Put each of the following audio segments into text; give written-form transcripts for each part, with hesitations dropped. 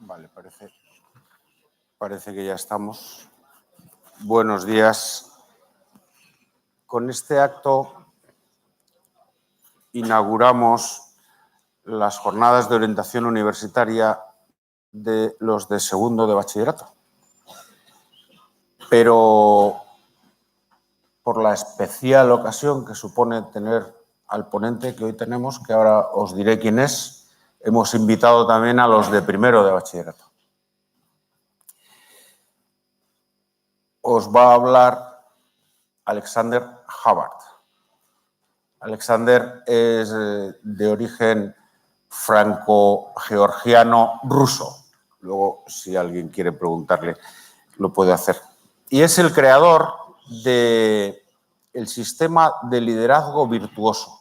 Vale, parece que ya estamos. Buenos días. Con este acto inauguramos las jornadas de orientación universitaria de los de segundo de bachillerato. Pero por la especial ocasión que supone tener al ponente que hoy tenemos, que ahora os diré quién es, hemos invitado también a los de primero de bachillerato. Os va a hablar Dianin-Havard. Alexander es de origen franco-georgiano ruso. Luego, si alguien quiere preguntarle, lo puede hacer. Y es el creador del sistema de liderazgo virtuoso.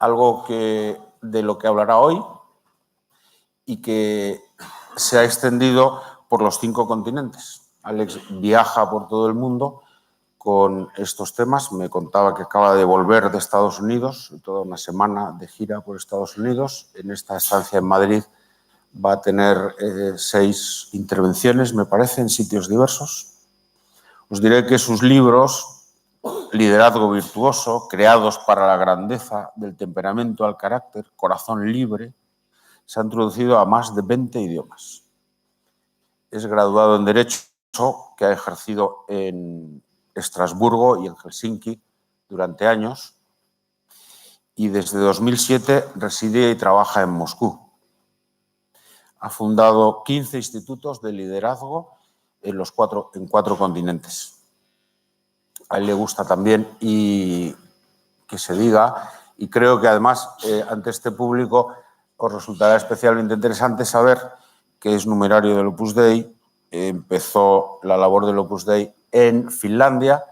Algo de lo que hablará hoy y que se ha extendido por los 5 continentes. Alex viaja por todo el mundo con estos temas. Me contaba que acaba de volver de Estados Unidos, toda una semana de gira por Estados Unidos. En esta estancia en Madrid va a tener 6 intervenciones, me parece, en sitios diversos. Os diré que sus libros, Liderazgo Virtuoso, Creados para la Grandeza, Del Temperamento al Carácter, Corazón Libre, se han traducido a más de 20 idiomas. Es graduado en Derecho, que ha ejercido en Estrasburgo y en Helsinki durante años, y desde 2007 reside y trabaja en Moscú. Ha fundado 15 institutos de liderazgo en 4 continentes. A él le gusta también y que se diga, y creo que además ante este público os resultará especialmente interesante saber que es numerario del Opus Dei, empezó la labor del Opus Dei en Finlandia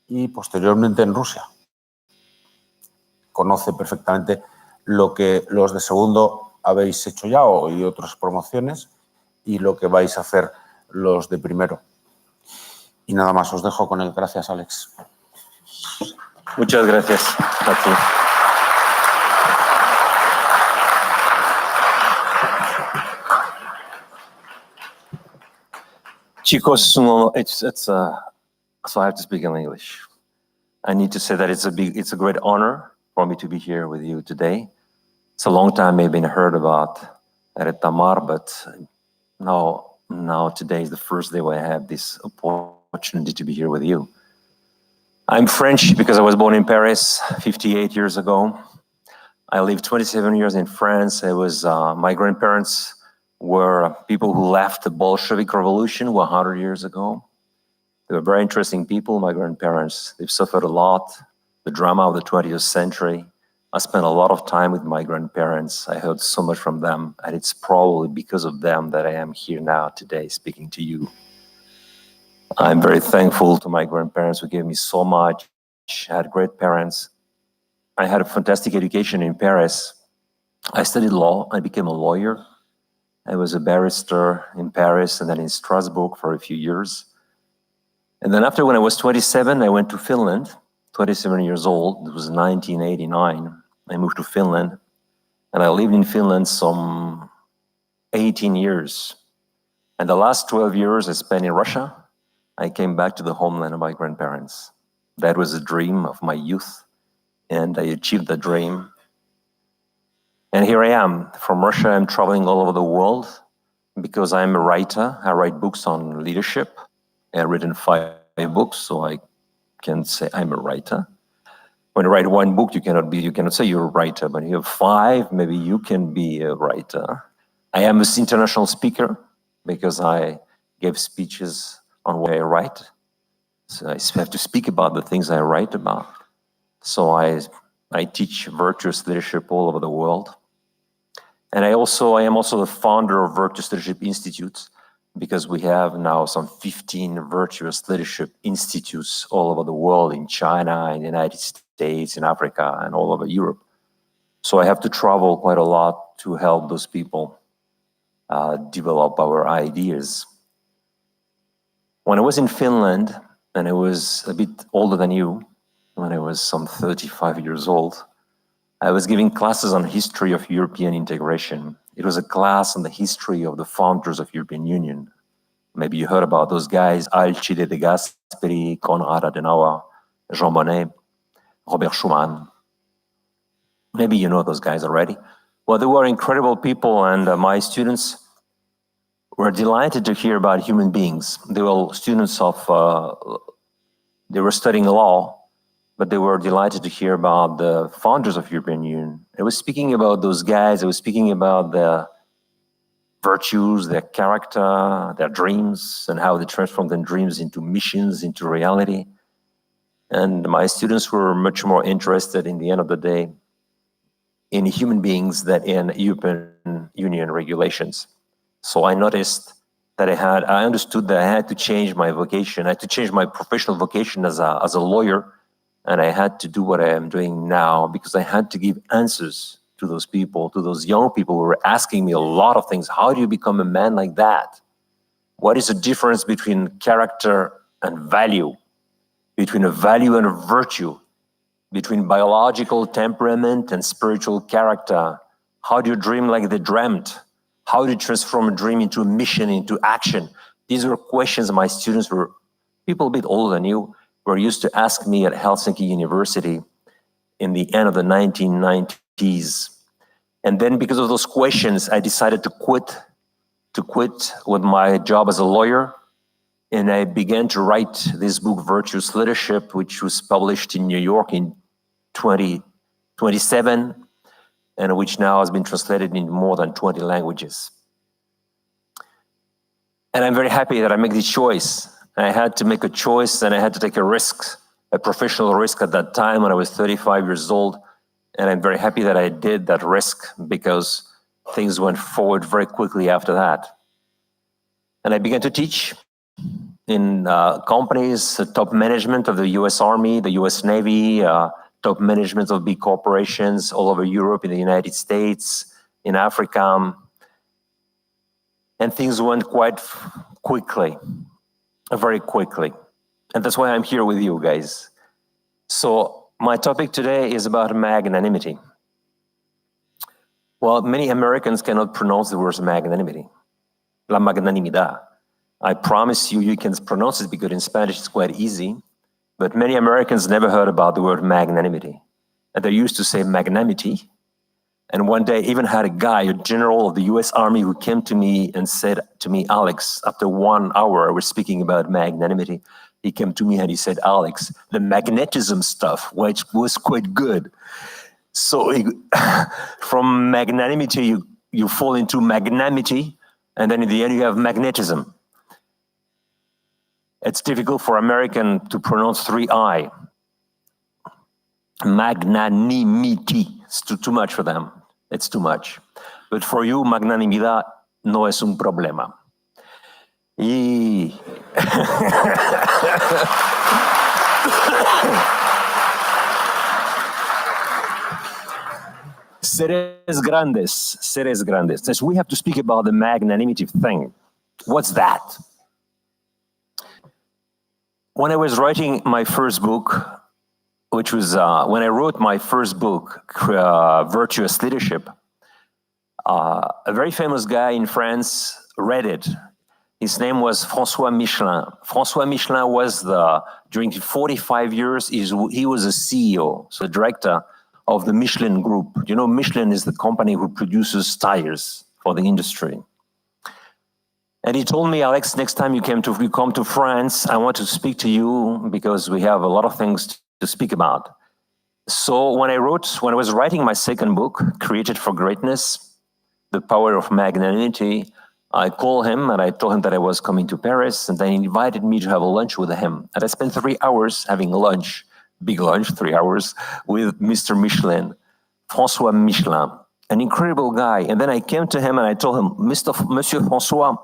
y posteriormente en Rusia. Conoce perfectamente lo que los de segundo habéis hecho ya y otras promociones y lo que vais a hacer los de primero. Y nada más, os dejo con él. Gracias, Alex. Muchas gracias a ti. Chicos, so I have to speak in English. I need to say that it's a great honor for me to be here with you today. It's a long time I've been heard about Tamar, but now today is the first day where I have this opportunity to be here with you. I'm French because I was born in Paris 58 years ago. I lived 27 years in France. My grandparents were people who left the Bolshevik Revolution 100 years ago. They were very interesting people, my grandparents. They've suffered a lot, the drama of the 20th century. I spent a lot of time with my grandparents. I heard so much from them, and it's probably because of them that I am here now today speaking to you. I'm very thankful to my grandparents who gave me so much. I had great parents. I had a fantastic education in Paris. I studied law. I became a lawyer. I was a barrister in Paris and then in Strasbourg for a few years. And then after, when I was 27, I went to Finland, 27 years old. It was 1989. I moved to Finland, and I lived in Finland some 18 years. And the last 12 years I spent in Russia. I came back to the homeland of my grandparents. That was a dream of my youth, and I achieved the dream. And here I am. From Russia, I'm traveling all over the world because I'm a writer. I write books on leadership. I've written 5 books, so I can say I'm a writer. When you write 1 book, you cannot say you're a writer, but you have 5, maybe you can be a writer. I am an international speaker because I gave speeches on what I write. So I have to speak about the things I write about. So I teach virtuous leadership all over the world. And I am also the founder of Virtuous Leadership Institutes, because we have now some 15 virtuous leadership institutes all over the world, in China, in the United States, in Africa, and all over Europe. So I have to travel quite a lot to help those people develop our ideas. When I was in Finland, and I was a bit older than you, when I was some 35 years old, I was giving classes on history of European integration. It was a class on the history of the founders of European Union. Maybe you heard about those guys, Alcide de Gasperi, Konrad Adenauer, Jean Monnet, Robert Schuman. Maybe you know those guys already. Well, they were incredible people, and my students were delighted to hear about human beings. They were students of, they were studying law, but they were delighted to hear about the founders of European Union. I was speaking about those guys. I was speaking about their virtues, their character, their dreams, and how they transformed their dreams into missions, into reality. And my students were much more interested, in the end of the day, in human beings than in European Union regulations. So I noticed that I understood that I had to change my vocation. I had to change my professional vocation as a lawyer, and I had to do what I am doing now because I had to give answers to those people, to those young people who were asking me a lot of things. How do you become a man like that? What is the difference between character and value, between a value and a virtue, between biological temperament and spiritual character? How do you dream like they dreamt? How do you transform a dream into a mission, into action? These were questions my students were, people a bit older than you, were used to ask me at Helsinki University in the end of the 1990s. And then because of those questions, I decided to quit with my job as a lawyer. And I began to write this book, Virtuous Leadership, which was published in New York in 2027, and which now has been translated in more than 20 languages. And I'm very happy that I make this choice. I had to make a choice, and I had to take a risk, a professional risk at that time when I was 35 years old. And I'm very happy that I did that risk because things went forward very quickly after that. And I began to teach in companies, top management of the US Army, the US Navy, top management of big corporations all over Europe, in the United States, in Africa. And things went quite quickly, very quickly. And that's why I'm here with you guys. So my topic today is about magnanimity. Well, many Americans cannot pronounce the word magnanimity. La magnanimidad. I promise you, you can pronounce it because in Spanish it's quite easy. But many Americans never heard about the word magnanimity. And they used to say magnanimity. And one day I even had a guy, a general of the US Army, who came to me and said to me, Alex, after 1 hour I was speaking about magnanimity, he came to me and he said, Alex, the magnetism stuff, which was quite good. So from magnanimity, you fall into magnanimity, and then in the end you have magnetism. It's difficult for American to pronounce 3I. Magnanimity. It's too much for them. It's too much. But for you, magnanimidad no es un problema. Y seres grandes. So we have to speak about the magnanimity thing. What's that? When I was writing my first book, which was when I wrote my first book, Virtuous Leadership, a very famous guy in France read it. His name was François Michelin. François Michelin was during 45 years, he was a CEO, so director of the Michelin Group. You know, Michelin is the company who produces tires for the industry. And he told me, Alex, next time you come to France, I want to speak to you because we have a lot of things to speak about. So when I was writing my second book, Created for Greatness, The Power of Magnanimity, I called him and I told him that I was coming to Paris, and then he invited me to have a lunch with him. And I spent 3 hours having lunch, big lunch, 3 hours, with Mr. Michelin, François Michelin, an incredible guy. And then I came to him and I told him, Monsieur François,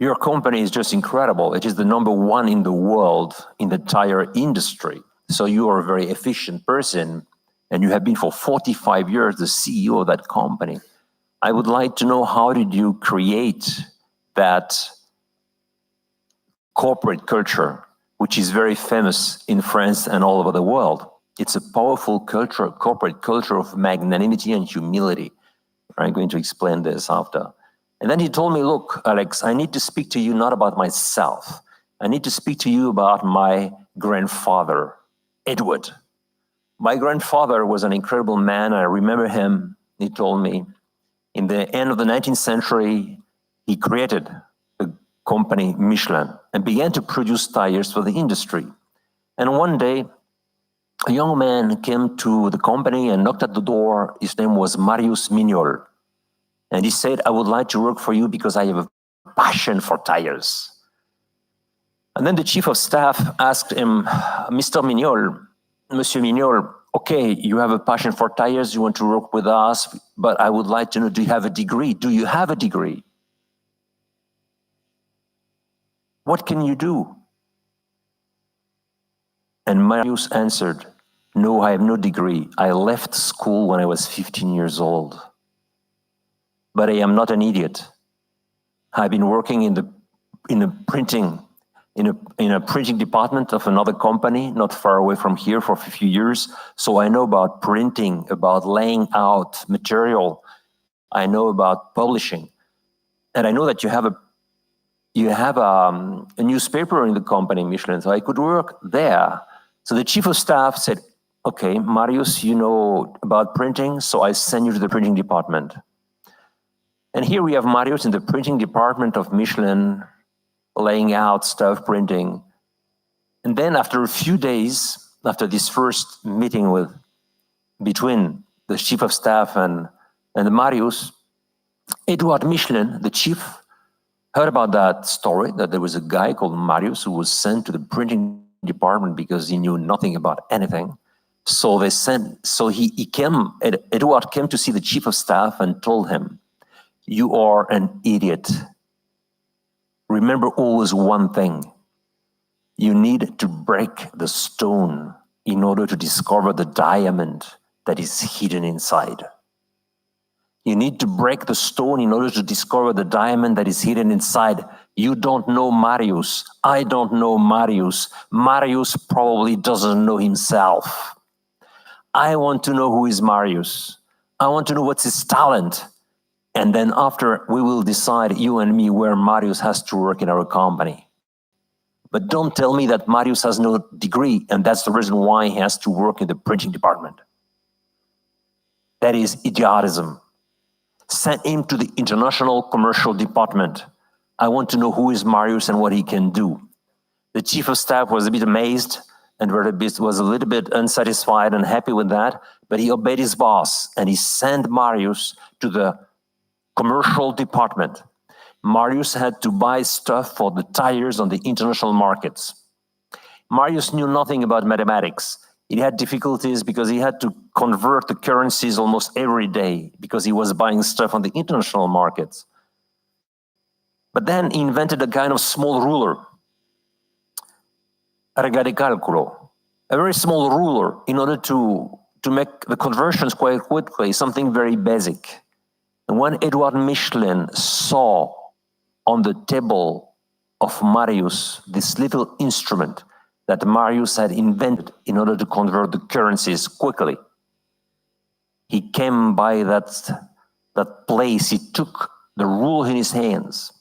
your company is just incredible. It is the #1 in the world in the tire industry. So you are a very efficient person, and you have been for 45 years the CEO of that company. I would like to know, how did you create that corporate culture, which is very famous in France and all over the world? It's a powerful culture, corporate culture of magnanimity and humility. I'm going to explain this after. And then he told me, look, Alex, I need to speak to you not about myself. I need to speak to you about my grandfather, Edward. My grandfather was an incredible man. I remember him, he told me, in the end of the 19th century, he created a company, Michelin, and began to produce tires for the industry. And one day, a young man came to the company and knocked at the door. His name was Marius Mignol. And he said, I would like to work for you because I have a passion for tires. And then the chief of staff asked him, Mr. Mignol, Monsieur Mignol, okay, you have a passion for tires, you want to work with us, but I would like to know, do you have a degree? Do you have a degree? What can you do? And Marius answered, no, I have no degree. I left school when I was 15 years old. But I am not an idiot. I've been working in a printing department of another company, not far away from here, for a few years. So I know about printing, about laying out material. I know about publishing. And I know that you have a newspaper in the company, Michelin, so I could work there. So the chief of staff said, okay, Marius, you know about printing, so I send you to the printing department. And here we have Marius in the printing department of Michelin, laying out stuff, printing. And then after a few days, after this first meeting between the chief of staff and Marius, Edward Michelin, the chief, heard about that story, that there was a guy called Marius who was sent to the printing department because he knew nothing about anything. So Edward came to see the chief of staff and told him, you are an idiot. Remember always one thing. You need to break the stone in order to discover the diamond that is hidden inside. You need to break the stone in order to discover the diamond that is hidden inside. You don't know Marius. I don't know Marius. Marius probably doesn't know himself. I want to know who is Marius. I want to know what's his talent. And then after, we will decide, you and me, where Marius has to work in our company. But don't tell me that Marius has no degree, and that's the reason why he has to work in the printing department. That is idiotism. Send him to the international commercial department. I want to know who is Marius and what he can do. The chief of staff was a bit amazed and was a little bit unsatisfied and happy with that, but he obeyed his boss and he sent Marius to the commercial department. Marius had to buy stuff for the tires on the international markets. Marius knew nothing about mathematics. He had difficulties because he had to convert the currencies almost every day because he was buying stuff on the international markets. But then he invented a kind of small ruler, rega de calculo, a very small ruler in order to make the conversions quite quickly, something very basic. And when Edward Michelin saw on the table of Marius this little instrument that Marius had invented in order to convert the currencies quickly, he came by that place. He took the rule in his hands.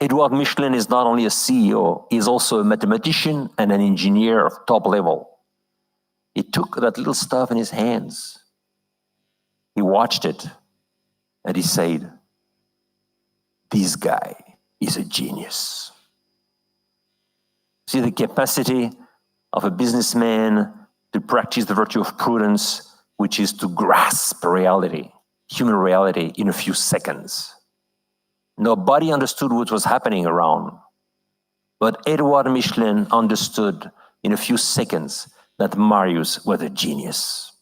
Edward Michelin is not only a CEO, he's also a mathematician and an engineer of top level. He took that little stuff in his hands. He watched it and he said, this guy is a genius. See the capacity of a businessman to practice the virtue of prudence, which is to grasp reality, human reality, in a few seconds. Nobody understood what was happening around, but Edward Michelin understood in a few seconds that Marius was a genius.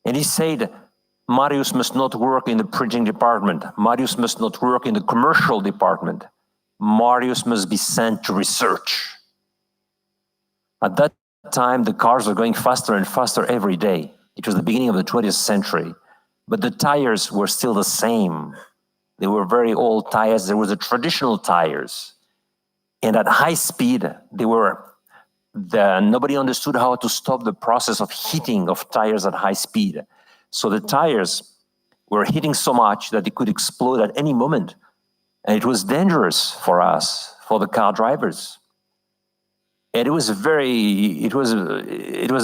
And he said, Marius must not work in the printing department. Marius must not work in the commercial department. Marius must be sent to research. At that time, the cars were going faster and faster every day. It was the beginning of the 20th century, but the tires were still the same. They were very old tires. There were the traditional tires. And at high speed, they were nobody understood how to stop the process of heating of tires at high speed. So the tires were heating so much that they could explode at any moment. And it was dangerous for us, for the car drivers. And it was a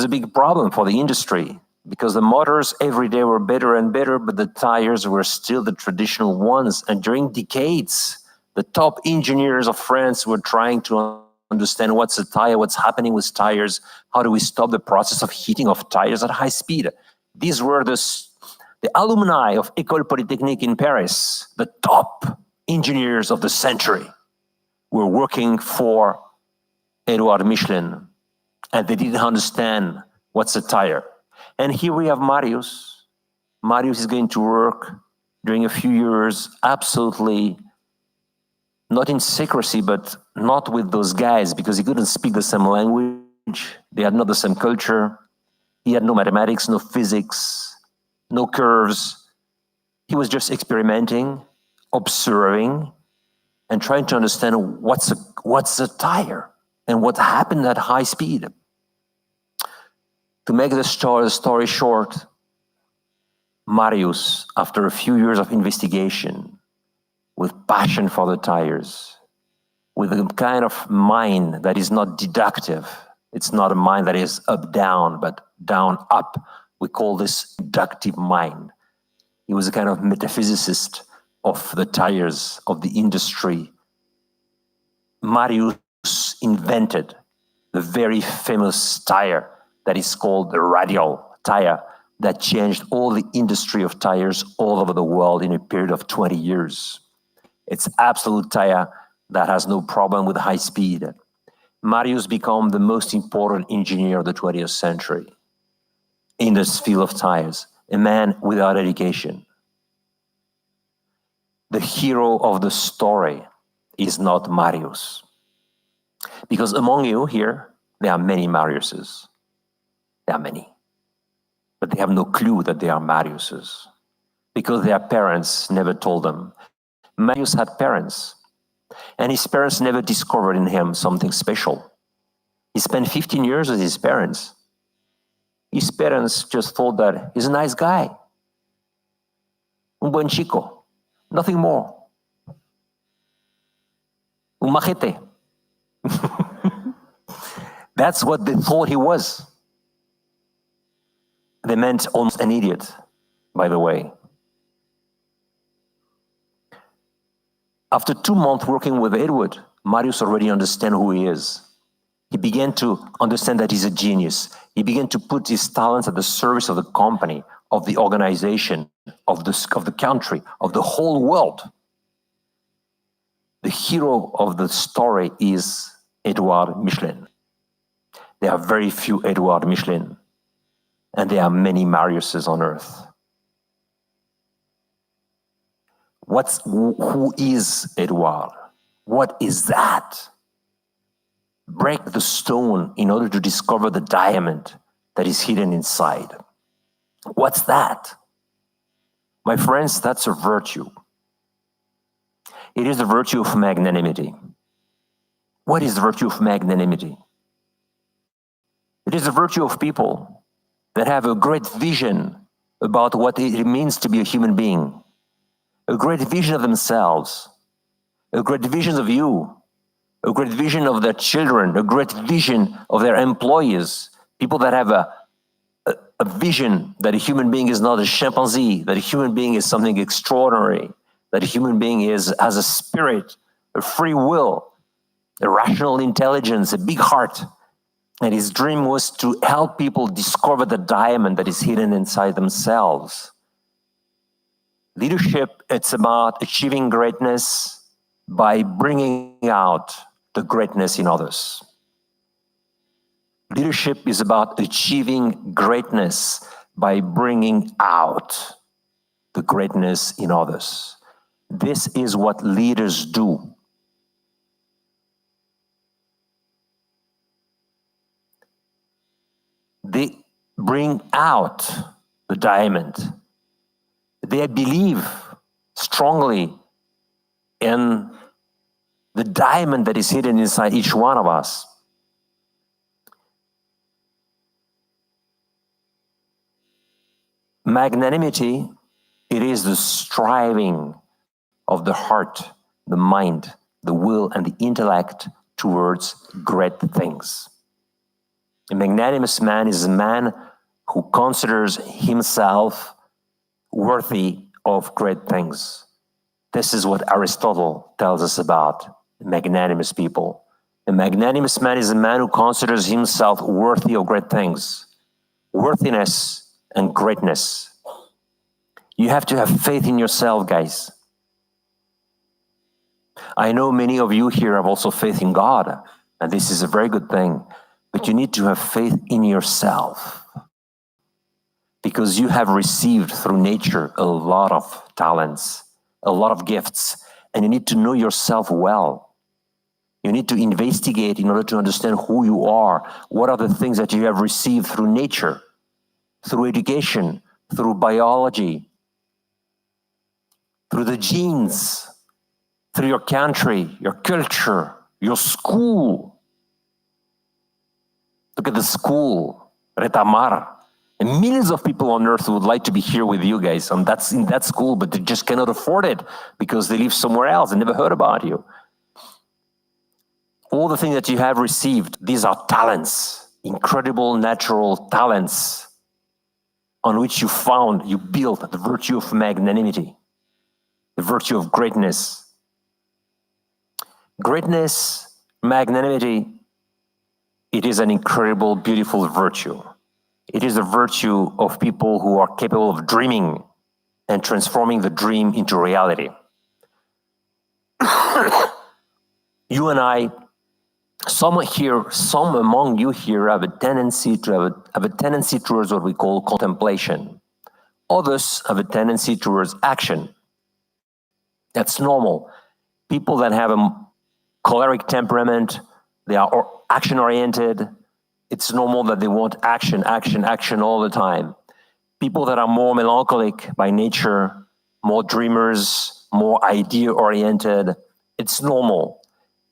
big problem for the industry, because the motors every day were better and better, but the tires were still the traditional ones. And during decades, the top engineers of France were trying to understand what's a tire, what's happening with tires, how do we stop the process of heating of tires at high speed. These were the alumni of École Polytechnique in Paris, the top engineers of the century, were working for Edouard Michelin, and they didn't understand what's a tire. And here we have Marius. Marius is going to work during a few years, absolutely not in secrecy, but not with those guys, because he couldn't speak the same language. They had not the same culture. He had no mathematics, no physics, no curves. He was just experimenting, observing, and trying to understand what's a tire and what happened at high speed. To make the story short, Marius, after a few years of investigation, with passion for the tires, with a kind of mind that is not deductive, it's not a mind that is up-down, but down-up. We call this inductive mind. He was a kind of metaphysicist of the tires, of the industry. Marius invented the very famous tire that is called the radial tire, that changed all the industry of tires all over the world in a period of 20 years. It's absolute tire that has no problem with high speed. Marius became the most important engineer of the 20th century in this field of tires, a man without education. The hero of the story is not Marius. Because among you here, there are many Mariuses. There are many. But they have no clue that they are Mariuses, because their parents never told them. Marius had parents, and his parents never discovered in him something special. He spent 15 years with his parents. His parents just thought that he's a nice guy. Un buen chico. Nothing more. Un majete. That's what they thought he was. They meant almost an idiot, by the way. After 2 months working with Edward, Marius already understands who he is. He began to understand that he's a genius. He began to put his talents at the service of the company, of the organization, of the country, of the whole world. The hero of the story is Edouard Michelin. There are very few Edouard Michelin, and there are many Mariuses on earth. Who is Edouard? What is that? Break the stone in order to discover the diamond that is hidden inside. What's that? My friends, that's a virtue. It is the virtue of magnanimity. What is the virtue of magnanimity? It is the virtue of people that have a great vision about what it means to be a human being, a great vision of themselves, a great vision of you, a great vision of their children, a great vision of their employees, people that have a vision that a human being is not a chimpanzee, that a human being is something extraordinary, that a human being has a spirit, a free will, a rational intelligence, a big heart. And his dream was to help people discover the diamond that is hidden inside themselves. Leadership, it's about achieving greatness by bringing out the greatness in others. Leadership is about achieving greatness by bringing out the greatness in others. This is what leaders do. They bring out the diamond. They believe strongly in the diamond that is hidden inside each one of us. magnanimity, it is the striving of the heart, the mind, the will, and the intellect towards great things. A magnanimous man is a man who considers himself worthy of great things. This is what Aristotle tells us about magnanimous people. A magnanimous man is a man who considers himself worthy of great things. Worthiness and greatness. You have to have faith in yourself, guys. I know many of you here have also faith in God, and this is a very good thing, but you need to have faith in yourself because you have received through nature a lot of talents, a lot of gifts, and you need to know yourself well. You need to investigate in order to understand who you are. What are the things that you have received through nature, through education, through biology, through the genes, through your country, your culture, your school. Look at the school, Retamar. And millions of people on earth would like to be here with you guys, and that's in that school, but they just cannot afford it because they live somewhere else and never heard about you. All the things that you have received, these are talents, incredible natural talents on which you built the virtue of magnanimity, the virtue of greatness. Greatness, magnanimity, it is an incredible, beautiful virtue. It is a virtue of people who are capable of dreaming and transforming the dream into reality. You and I, some among you here have a tendency towards what we call contemplation. Others have a tendency towards action. That's normal. People that have a choleric temperament, they are action-oriented. It's normal that they want action all the time. People that are more melancholic by nature, more dreamers, more idea-oriented, it's normal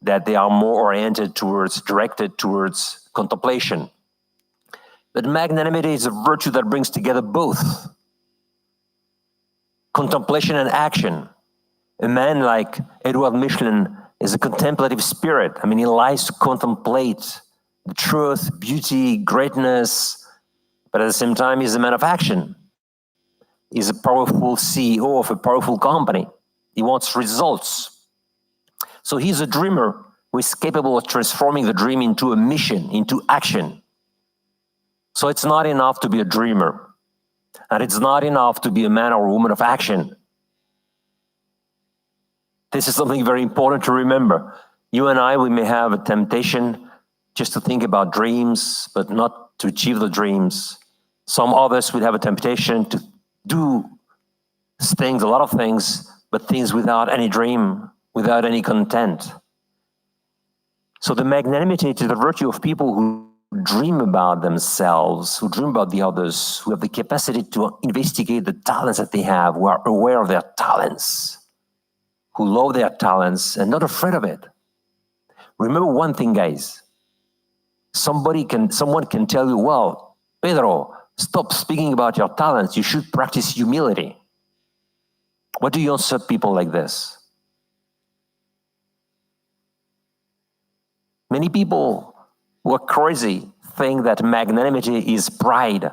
that they are more directed towards contemplation. But magnanimity is a virtue that brings together both contemplation and action. A man like Edouard Michelin is a contemplative spirit. I mean, he likes to contemplate the truth, beauty, greatness, but at the same time, he's a man of action. He's a powerful CEO of a powerful company. He wants results. So he's a dreamer who is capable of transforming the dream into a mission, into action. So it's not enough to be a dreamer, and it's not enough to be a man or a woman of action. This is something very important to remember. You and I, we may have a temptation just to think about dreams, but not to achieve the dreams. Some others would have a temptation to do things, a lot of things, but things without any dream, without any content. So the magnanimity is the virtue of people who dream about themselves, who dream about the others, who have the capacity to investigate the talents that they have, who are aware of their talents, who love their talents and not afraid of it. Remember one thing, guys. Someone can tell you, well, Pedro, stop speaking about your talents. You should practice humility. What do you answer people like this? Many people who are crazy think that magnanimity is pride.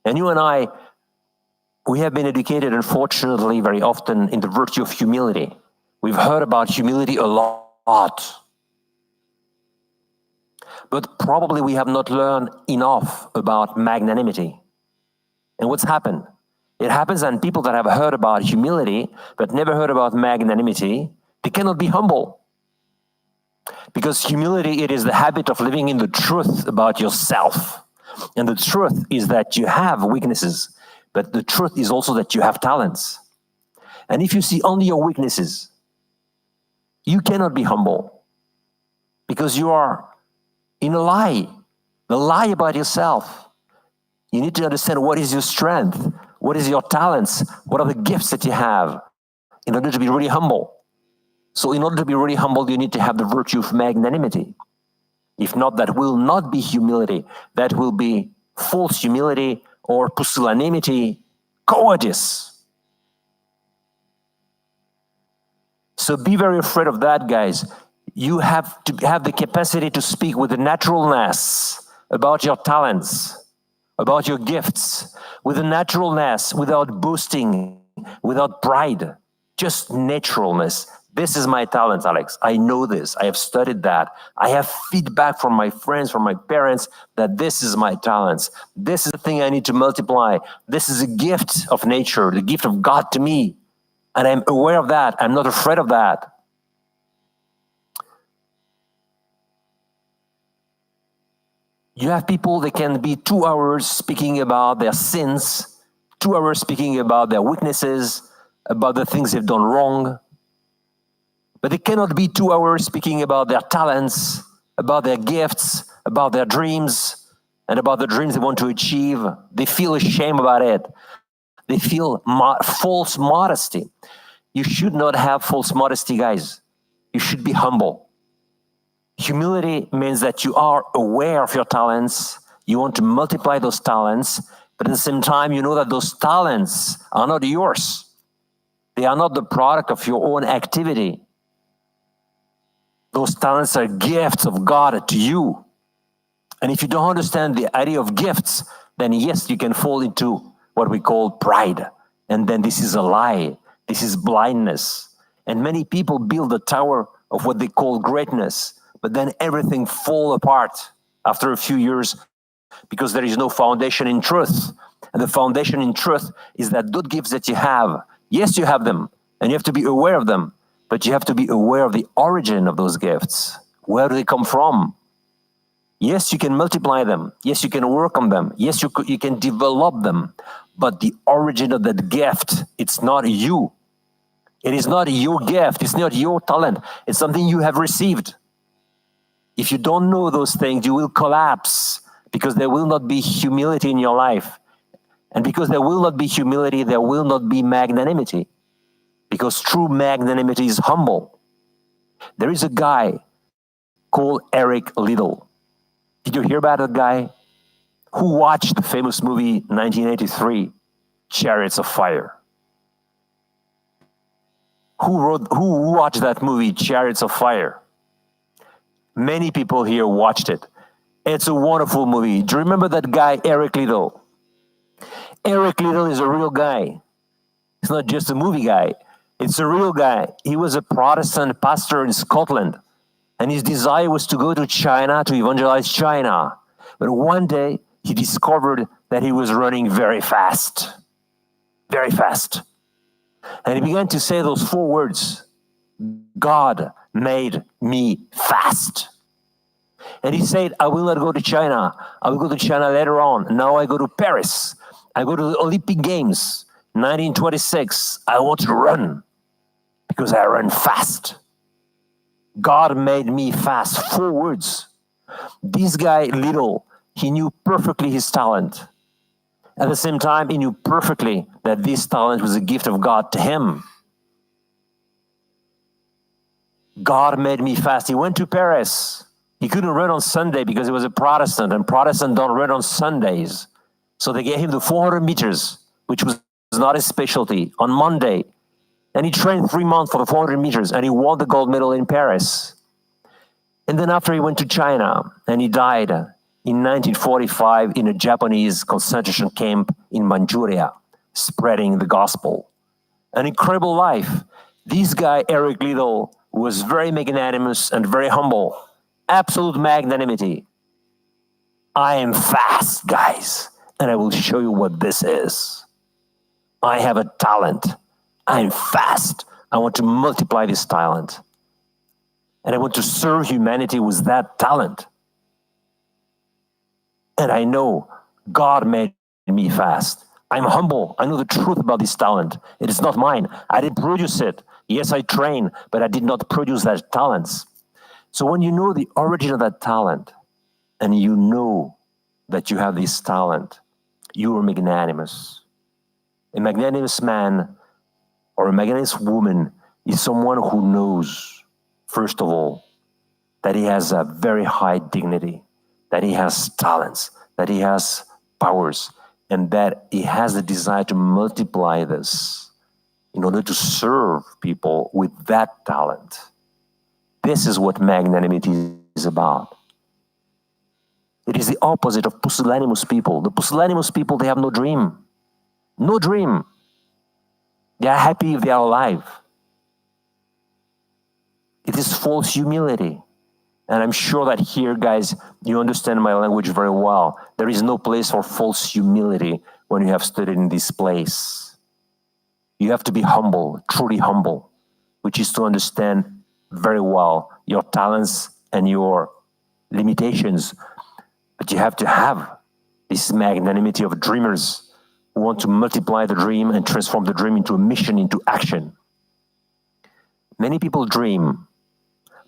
And you and I, we have been educated, unfortunately, very often in the virtue of humility. We've heard about humility a lot. But probably we have not learned enough about magnanimity. And what's happened? It happens that people that have heard about humility, but never heard about magnanimity, they cannot be humble. Because humility, it is the habit of living in the truth about yourself. And the truth is that you have weaknesses, but the truth is also that you have talents. And if you see only your weaknesses, you cannot be humble because you are in a lie, the lie about yourself. You need to understand what is your strength, what is your talents, what are the gifts that you have in order to be really humble. So in order to be really humble, you need to have the virtue of magnanimity. If not, that will not be humility. That will be false humility or pusillanimity, cowardice. So be very afraid of that, guys. You have to have the capacity to speak with naturalness about your talents, about your gifts, with a naturalness, without boasting, without pride, just naturalness. This is my talent, Alex. I know this. I have studied that. I have feedback from my friends, from my parents, that this is my talents. This is the thing I need to multiply. This is a gift of nature, the gift of God to me. And I'm aware of that. I'm not afraid of that. You have people that can be 2 hours speaking about their sins, 2 hours speaking about their weaknesses, about the things they've done wrong. But they cannot be 2 hours speaking about their talents, about their gifts, about their dreams, and about the dreams they want to achieve. They feel ashamed about it. They feel false modesty. You should not have false modesty, guys. You should be humble. Humility means that you are aware of your talents. You want to multiply those talents, but at the same time, you know that those talents are not yours. They are not the product of your own activity. Those talents are gifts of God to you. And if you don't understand the idea of gifts, then yes, you can fall into what we call pride. And then this is a lie. This is blindness. And many people build a tower of what they call greatness, but then everything falls apart after a few years because there is no foundation in truth. And the foundation in truth is that those gifts that you have, yes, you have them, and you have to be aware of them, but you have to be aware of the origin of those gifts. Where do they come from? Yes, you can multiply them. Yes, you can work on them. Yes, you can develop them. But the origin of that gift, it's not you. It is not your gift. It's not your talent. It's something you have received. If you don't know those things, you will collapse because there will not be humility in your life. And because there will not be humility, there will not be magnanimity. Because true magnanimity is humble. There is a guy called Eric Liddell. Did you hear about that guy? Who watched the famous movie 1983, Chariots of Fire? Who watched that movie, Chariots of Fire? Many people here watched it. It's a wonderful movie. Do you remember that guy, Eric Liddell? Eric Liddell is a real guy. It's not just a movie guy. It's a real guy. He was a Protestant pastor in Scotland. And his desire was to go to China to evangelize China. But one day, he discovered that he was running very fast. Very fast. And he began to say those 4 words. God made me fast. And he said, I will not go to China. I will go to China later on. Now I go to Paris. I go to the Olympic Games. 1926. I want to run because I run fast. God made me fast. 4 words. This guy, Liddell, he knew perfectly his talent. At the same time, he knew perfectly that this talent was a gift of God to him. God made me fast. He went to Paris. He couldn't run on Sunday because he was a Protestant, and Protestants don't run on Sundays. So they gave him the 400 meters, which was not his specialty, on Monday. And he trained 3 months for the 400 meters, and he won the gold medal in Paris. And then after he went to China, and he died in 1945 in a Japanese concentration camp in Manchuria, spreading the gospel. An incredible life. This guy, Eric Liddell, was very magnanimous and very humble. Absolute magnanimity. I am fast, guys, and I will show you what this is. I have a talent. I'm fast. I want to multiply this talent. And I want to serve humanity with that talent. And I know God made me fast. I'm humble. I know the truth about this talent. It is not mine. I didn't produce it. Yes, I train, but I did not produce that talents. So when you know the origin of that talent, and you know that you have this talent, you are magnanimous. A magnanimous man or a magnanimous woman is someone who knows, first of all, that he has a very high dignity, that he has talents, that he has powers, and that he has the desire to multiply this in order to serve people with that talent. This is what magnanimity is about. It is the opposite of pusillanimous people. The pusillanimous people, they have no dream. No dream. They are happy if they are alive. It is false humility. And I'm sure that here, guys, you understand my language very well. There is no place for false humility when you have studied in this place. You have to be humble, truly humble, which is to understand very well your talents and your limitations. But you have to have this magnanimity of dreamers who want to multiply the dream and transform the dream into a mission, into action. Many people dream,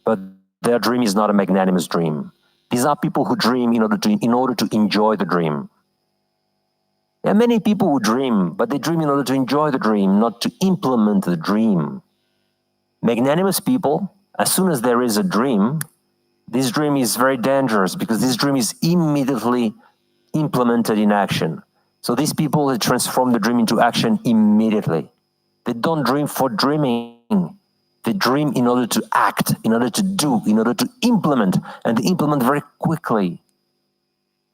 but their dream is not a magnanimous dream. These are people who dream in order to enjoy the dream. There are many people who dream, but they dream in order to enjoy the dream, not to implement the dream. Magnanimous people, as soon as there is a dream, this dream is very dangerous because this dream is immediately implemented in action. So these people, they transform the dream into action immediately. They don't dream for dreaming. They dream in order to act, in order to do, in order to implement, and they implement very quickly.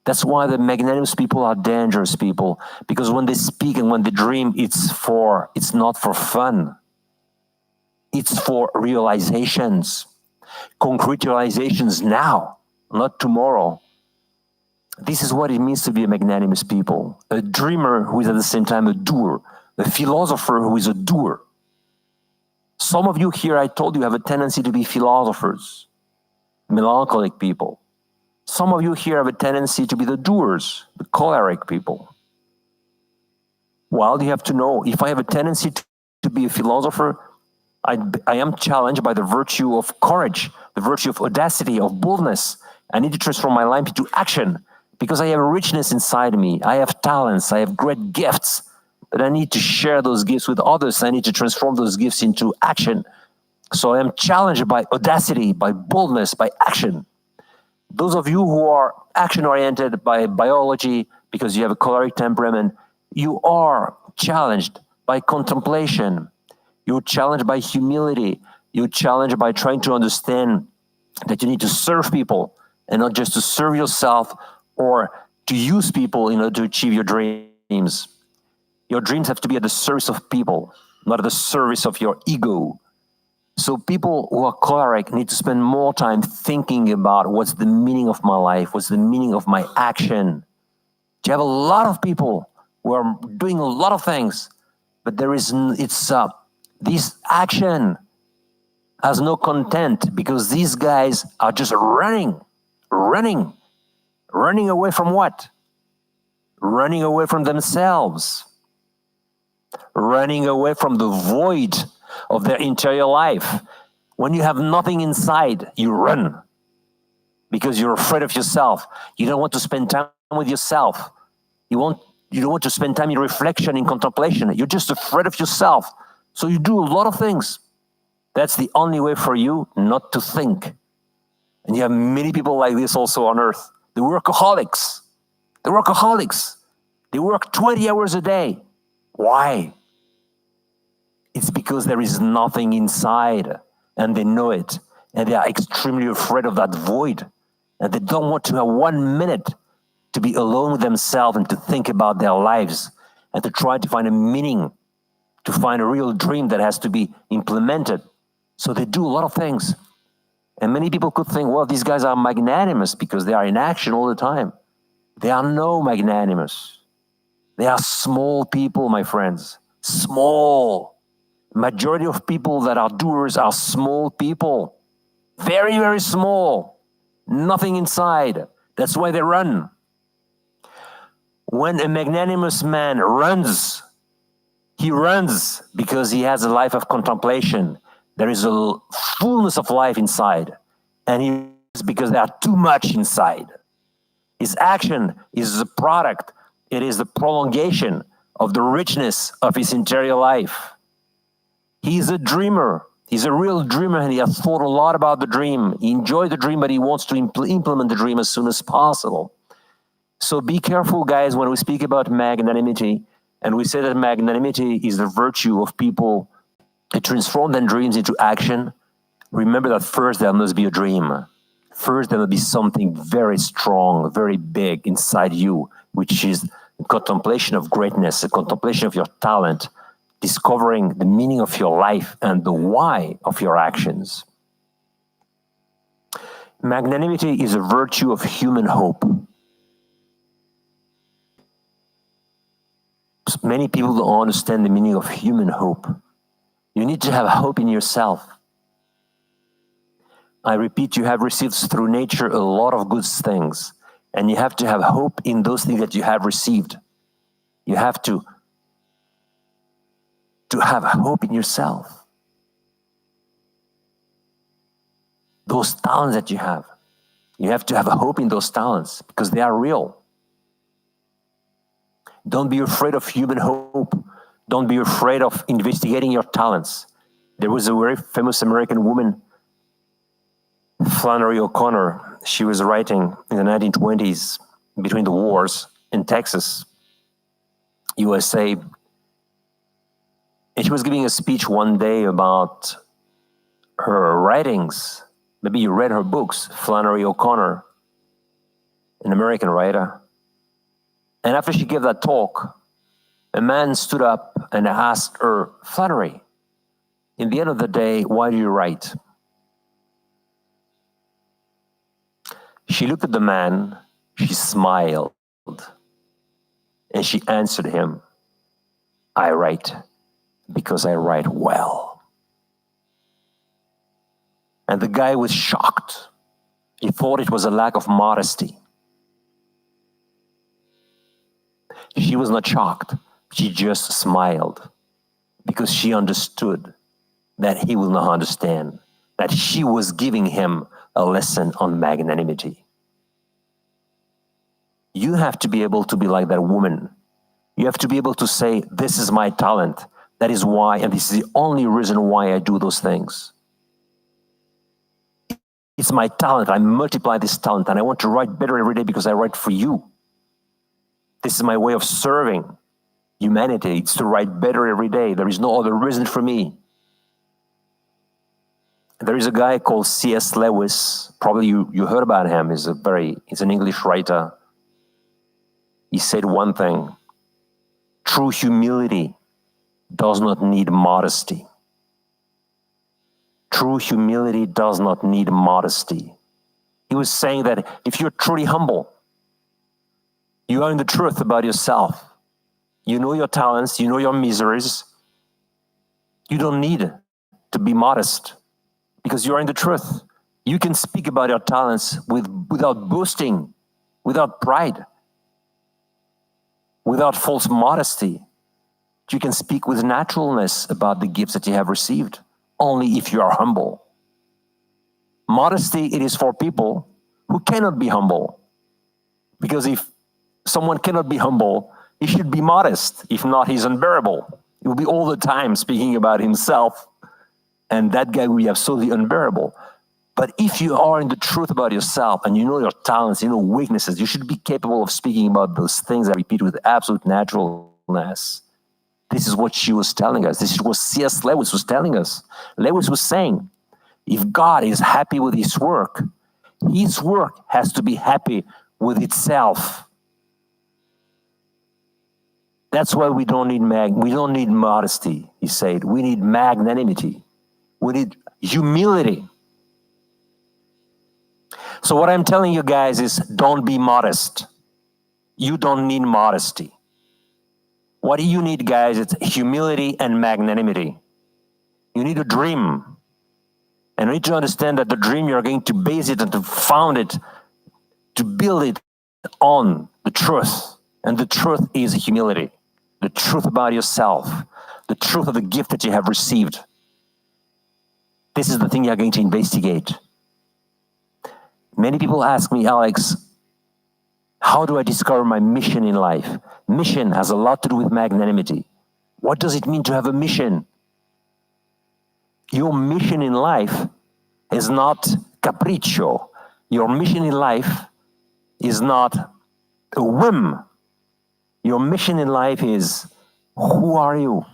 That's why the magnanimous people are dangerous people, because when they speak and when they dream, it's not for fun. It's for realizations, concrete realizations now, not tomorrow. This is what it means to be a magnanimous people. A dreamer who is at the same time a doer, a philosopher who is a doer. Some of you here, I told you, have a tendency to be philosophers, melancholic people. Some of you here have a tendency to be the doers, the choleric people. Well, you have to know, if I have a tendency to be a philosopher, I am challenged by the virtue of courage, the virtue of audacity, of boldness. I need to transform my life into action because I have a richness inside me. I have talents, I have great gifts. But I need to share those gifts with others. I need to transform those gifts into action. So I am challenged by audacity, by boldness, by action. Those of you who are action-oriented by biology, because you have a choleric temperament, you are challenged by contemplation. You're challenged by humility. You're challenged by trying to understand that you need to serve people and not just to serve yourself or to use people in order to achieve your dreams. Your dreams have to be at the service of people, not at the service of your ego. So people who are choleric need to spend more time thinking about what's the meaning of my life, what's the meaning of my action. You have a lot of people who are doing a lot of things, but this action has no content because these guys are just running away from what? Running away from themselves. Running away from the void of their interior life. When you have nothing inside, you run because you're afraid of yourself. You don't want to spend time with yourself. You don't want to spend time in reflection, in contemplation. You're just afraid of yourself. So you do a lot of things. That's the only way for you not to think. And you have many people like this also on earth. The workaholics. They work 20 hours a day. Why? It's because there is nothing inside and they know it. And they are extremely afraid of that void. And they don't want to have 1 minute to be alone with themselves and to think about their lives and to try to find a meaning, to find a real dream that has to be implemented. So they do a lot of things. And many people could think, well, these guys are magnanimous because they are in action all the time. They are no magnanimous. They are small people, my friends. Small. Majority of people that are doers are small people. Very, very small. Nothing inside. That's why they run. When a magnanimous man runs, he runs because he has a life of contemplation. There is a fullness of life inside. And he runs because there are too much inside. His action is a product. It is the prolongation of the richness of his interior life. He's a dreamer. He's a real dreamer, and he has thought a lot about the dream. He enjoyed the dream, but he wants to implement the dream as soon as possible. So be careful, guys, when we speak about magnanimity, and we say that magnanimity is the virtue of people to transform their dreams into action. Remember that first there must be a dream. First there must be something very strong, very big inside you, which is a contemplation of greatness, a contemplation of your talent, discovering the meaning of your life and the why of your actions. Magnanimity is a virtue of human hope. Many people don't understand the meaning of human hope. You need to have hope in yourself. I repeat, you have received through nature a lot of good things, and you have to have hope in those things that you have received. You have to have hope in yourself. Those talents that you have to have hope in those talents because they are real. Don't be afraid of human hope. Don't be afraid of investigating your talents. There was a very famous American woman, Flannery O'Connor. She was writing in the 1920s between the wars in Texas, USA. And she was giving a speech one day about her writings. Maybe you read her books, Flannery O'Connor, an American writer. And after she gave that talk, a man stood up and asked her, Flannery, in the end of the day, why do you write? She looked at the man, she smiled, and she answered him, I write because I write well. And the guy was shocked. He thought it was a lack of modesty. She was not shocked. She just smiled because she understood that he will not understand, that she was giving him a lesson on magnanimity. You have to be able to be like that woman. You have to be able to say, this is my talent. That is why, and this is the only reason why I do those things. It's my talent. I multiply this talent and I want to write better every day because I write for you. This is my way of serving humanity. It's to write better every day. There is no other reason for me. There is a guy called C.S. Lewis. Probably you heard about him. He's an English writer. He said one thing: true humility does not need modesty. True humility does not need modesty. He was saying that if you're truly humble, you are in the truth about yourself. You know your talents, you know your miseries. You don't need to be modest because you are in the truth. You can speak about your talents without boasting, without pride, without false modesty. You can speak with naturalness about the gifts that you have received, only if you are humble. Modesty, it is for people who cannot be humble. Because if someone cannot be humble, he should be modest. If not, he's unbearable. He will be all the time speaking about himself, and that guy will be absolutely unbearable. But if you are in the truth about yourself and you know your talents, you know weaknesses, you should be capable of speaking about those things, I repeat, with absolute naturalness. This is what she was telling us. This is what C.S. Lewis was telling us. Lewis was saying, if God is happy with his work has to be happy with itself. That's why we don't need modesty, he said. We need magnanimity. We need humility. So what I'm telling you guys is, don't be modest. You don't need modesty. What do you need, guys? It's humility and magnanimity. You need a dream. And you need to understand that the dream, you're going to base it and to found it, to build it on the truth. And the truth is humility. The truth about yourself. The truth of the gift that you have received. This is the thing you're going to investigate. Many people ask me, Alex, how do I discover my mission in life? Mission has a lot to do with magnanimity. What does it mean to have a mission? Your mission in life is not capriccio. Your mission in life is not a whim. Your mission in life is, who are you?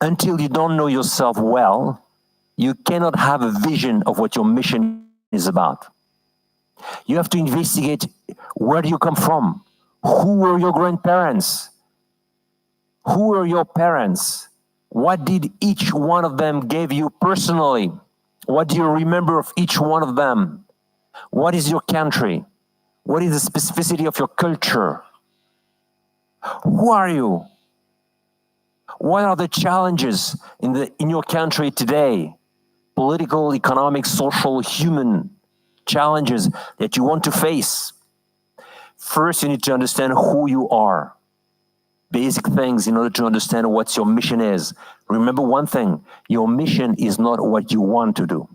Until you don't know yourself well, you cannot have a vision of what your mission is about. You have to investigate, where do you come from? Who were your grandparents? Who were your parents? What did each one of them give you personally? What do you remember of each one of them? What is your country? What is the specificity of your culture? Who are you? What are the challenges in your country today? Political, economic, social, human challenges that you want to face. First, you need to understand who you are. Basic things in order to understand what your mission is. Remember one thing, your mission is not what you want to do.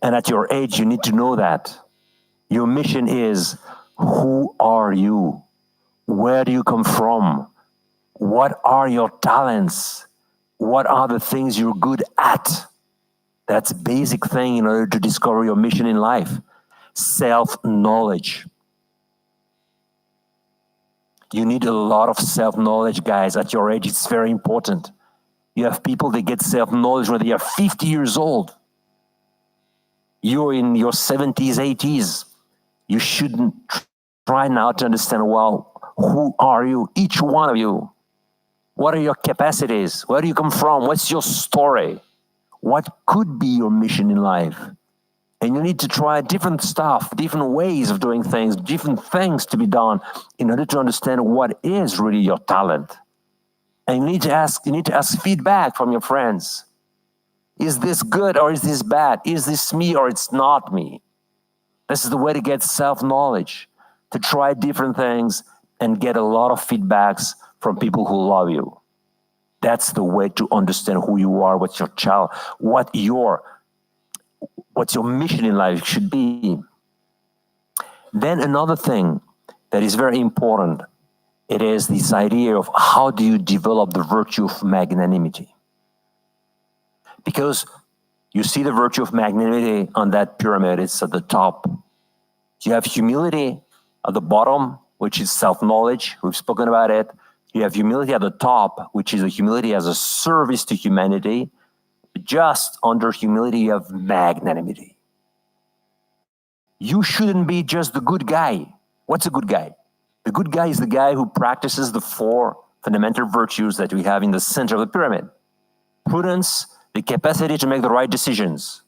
And at your age, you need to know that. Your mission is, who are you? Where do you come from? What are your talents? What are the things you're good at? That's a basic thing in order to discover your mission in life. Self-knowledge. You need a lot of self-knowledge, guys. At your age, it's very important. You have people that get self-knowledge when they are 50 years old. You're in your 70s, 80s. You shouldn't try now to understand, well, who are you? Each one of you. What are your capacities? Where do you come from? What's your story? What could be your mission in life? And you need to try different stuff, different ways of doing things, different things to be done in order to understand what is really your talent. And you need to ask feedback from your friends. Is this good or is this bad? Is this me or it's not me? This is the way to get self-knowledge, to try different things and get a lot of feedbacks from people who love you. That's the way to understand who you are, what's your child, what's your mission in life should be. Then another thing that is very important, it is this idea of how do you develop the virtue of magnanimity. Because you see the virtue of magnanimity on that pyramid, it's at the top. You have humility at the bottom, which is self-knowledge. We've spoken about it. You have humility at the top, which is a humility as a service to humanity. Just under humility, you have magnanimity. You shouldn't be just the good guy. What's a good guy? The good guy is the guy who practices the 4 fundamental virtues that we have in the center of the pyramid. Prudence, the capacity to make the right decisions.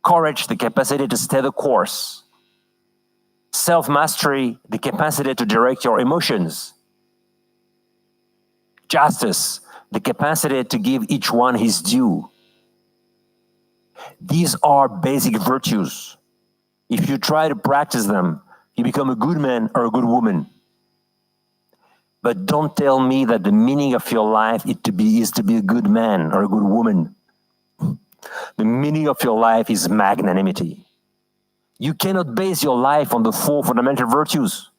Courage, the capacity to stay the course. Self-mastery, the capacity to direct your emotions. Justice, the capacity to give each one his due. These are basic virtues. If you try to practice them, you become a good man or a good woman. But don't tell me that the meaning of your life is to be a good man or a good woman. The meaning of your life is magnanimity. You cannot base your life on the 4 fundamental virtues.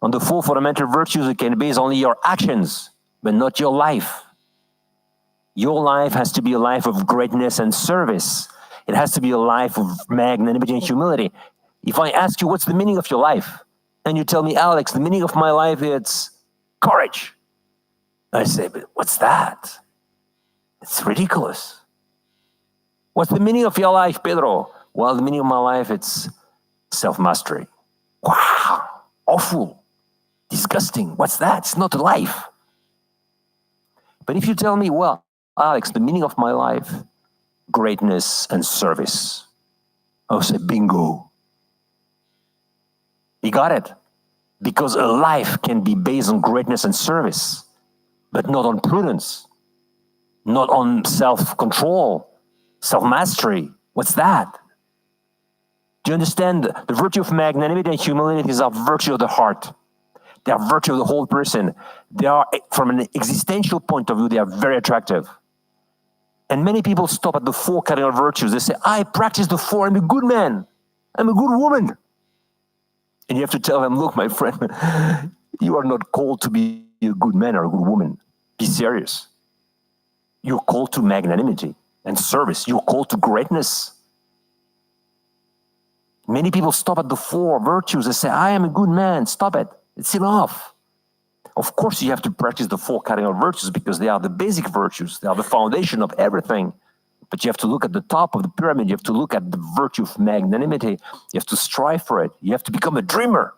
On the 4 fundamental virtues, you can base only your actions, but not your life. Your life has to be a life of greatness and service. It has to be a life of magnanimity and humility. If I ask you, what's the meaning of your life? And you tell me, Alex, the meaning of my life is courage. I say, but what's that? It's ridiculous. What's the meaning of your life, Pedro? Well, the meaning of my life, it's self-mastery. Wow, awful, disgusting. What's that? It's not a life. But if you tell me, well, Alex, the meaning of my life, greatness and service. I'll say, bingo. You got it. Because a life can be based on greatness and service, but not on prudence, not on self-control, self-mastery. What's that? Do you understand? The virtue of magnanimity and humility is a virtue of the heart. They are virtue of the whole person. They are, from an existential point of view, they are very attractive. And many people stop at the 4 cardinal virtues. They say, I practice the 4, I'm a good man, I'm a good woman. And you have to tell them, look, my friend, you are not called to be a good man or a good woman. Be serious. You're called to magnanimity and service. You're called to greatness. Many people stop at the 4 virtues and say, I am a good man. Stop it. It's enough. Of course, you have to practice the 4 cardinal virtues because they are the basic virtues. They are the foundation of everything. But you have to look at the top of the pyramid. You have to look at the virtue of magnanimity. You have to strive for it. You have to become a dreamer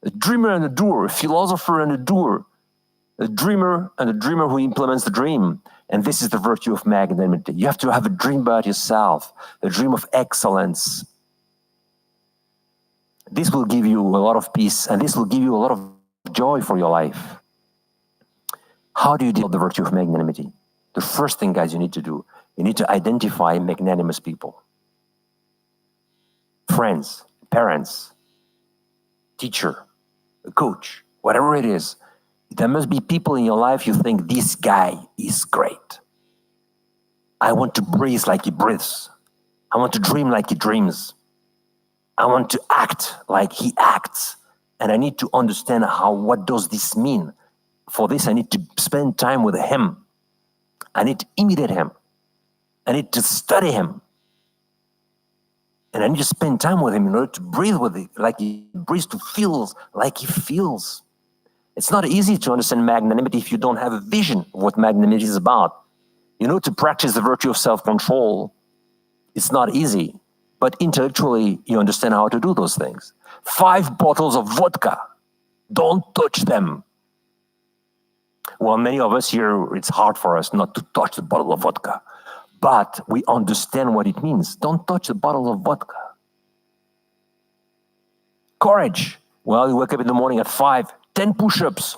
and a doer, a philosopher and a doer, a dreamer and a dreamer who implements the dream. And this is the virtue of magnanimity. You have to have a dream about yourself, a dream of excellence. This will give you a lot of peace, and this will give you a lot of joy for your life. How do you deal with the virtue of magnanimity? The first thing, guys, you need to do, you need to identify magnanimous people. Friends, parents, teacher, a coach, whatever it is. There must be people in your life you think, this guy is great. I want to breathe like he breathes. I want to dream like he dreams. I want to act like he acts. And I need to understand what does this mean? For this, I need to spend time with him. I need to imitate him. I need to study him. And I need to spend time with him in order to breathe with it, like he breathes, to feel like he feels. It's not easy to understand magnanimity if you don't have a vision of what magnanimity is about. You know, to practice the virtue of self-control, it's not easy. But intellectually, you understand how to do those things. 5 bottles of vodka. Don't touch them. Well, many of us here, it's hard for us not to touch the bottle of vodka. But we understand what it means. Don't touch the bottle of vodka. Courage. Well, you wake up in the morning at 5, 10 push-ups.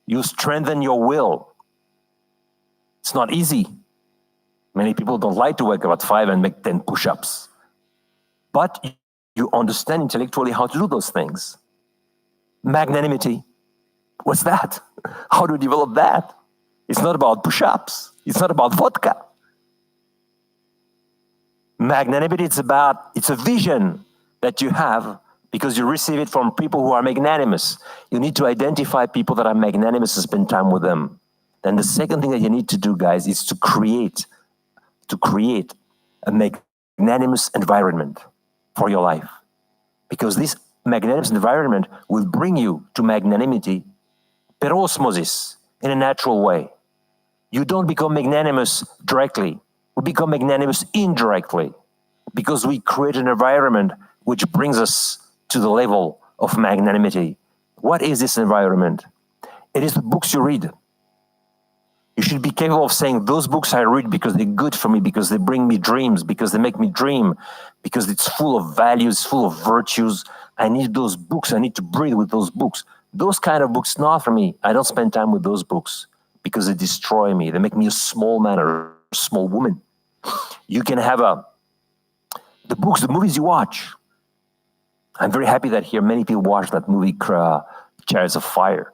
You strengthen your will. It's not easy. Many people don't like to wake up at 5 and make 10 push-ups. But you understand intellectually how to do those things. Magnanimity. What's that? How do you develop that? It's not about push-ups. It's not about vodka. Magnanimity, it's a vision that you have because you receive it from people who are magnanimous. You need to identify people that are magnanimous and spend time with them. Then the second thing that you need to do, guys, is to create a magnanimous environment for your life. Because this magnanimous environment will bring you to magnanimity per osmosis, in a natural way. You don't become magnanimous directly. We become magnanimous indirectly because we create an environment which brings us to the level of magnanimity. What is this environment? It is the books you read. You should be capable of saying, those books I read because they're good for me, because they bring me dreams, because they make me dream, because it's full of values, full of virtues. I need those books. I need to breathe with those books. Those kind of books, not for me. I don't spend time with those books because they destroy me. They make me a small man or a small woman. You can have the books, the movies you watch. I'm very happy that here many people watch that movie, Chariots of Fire,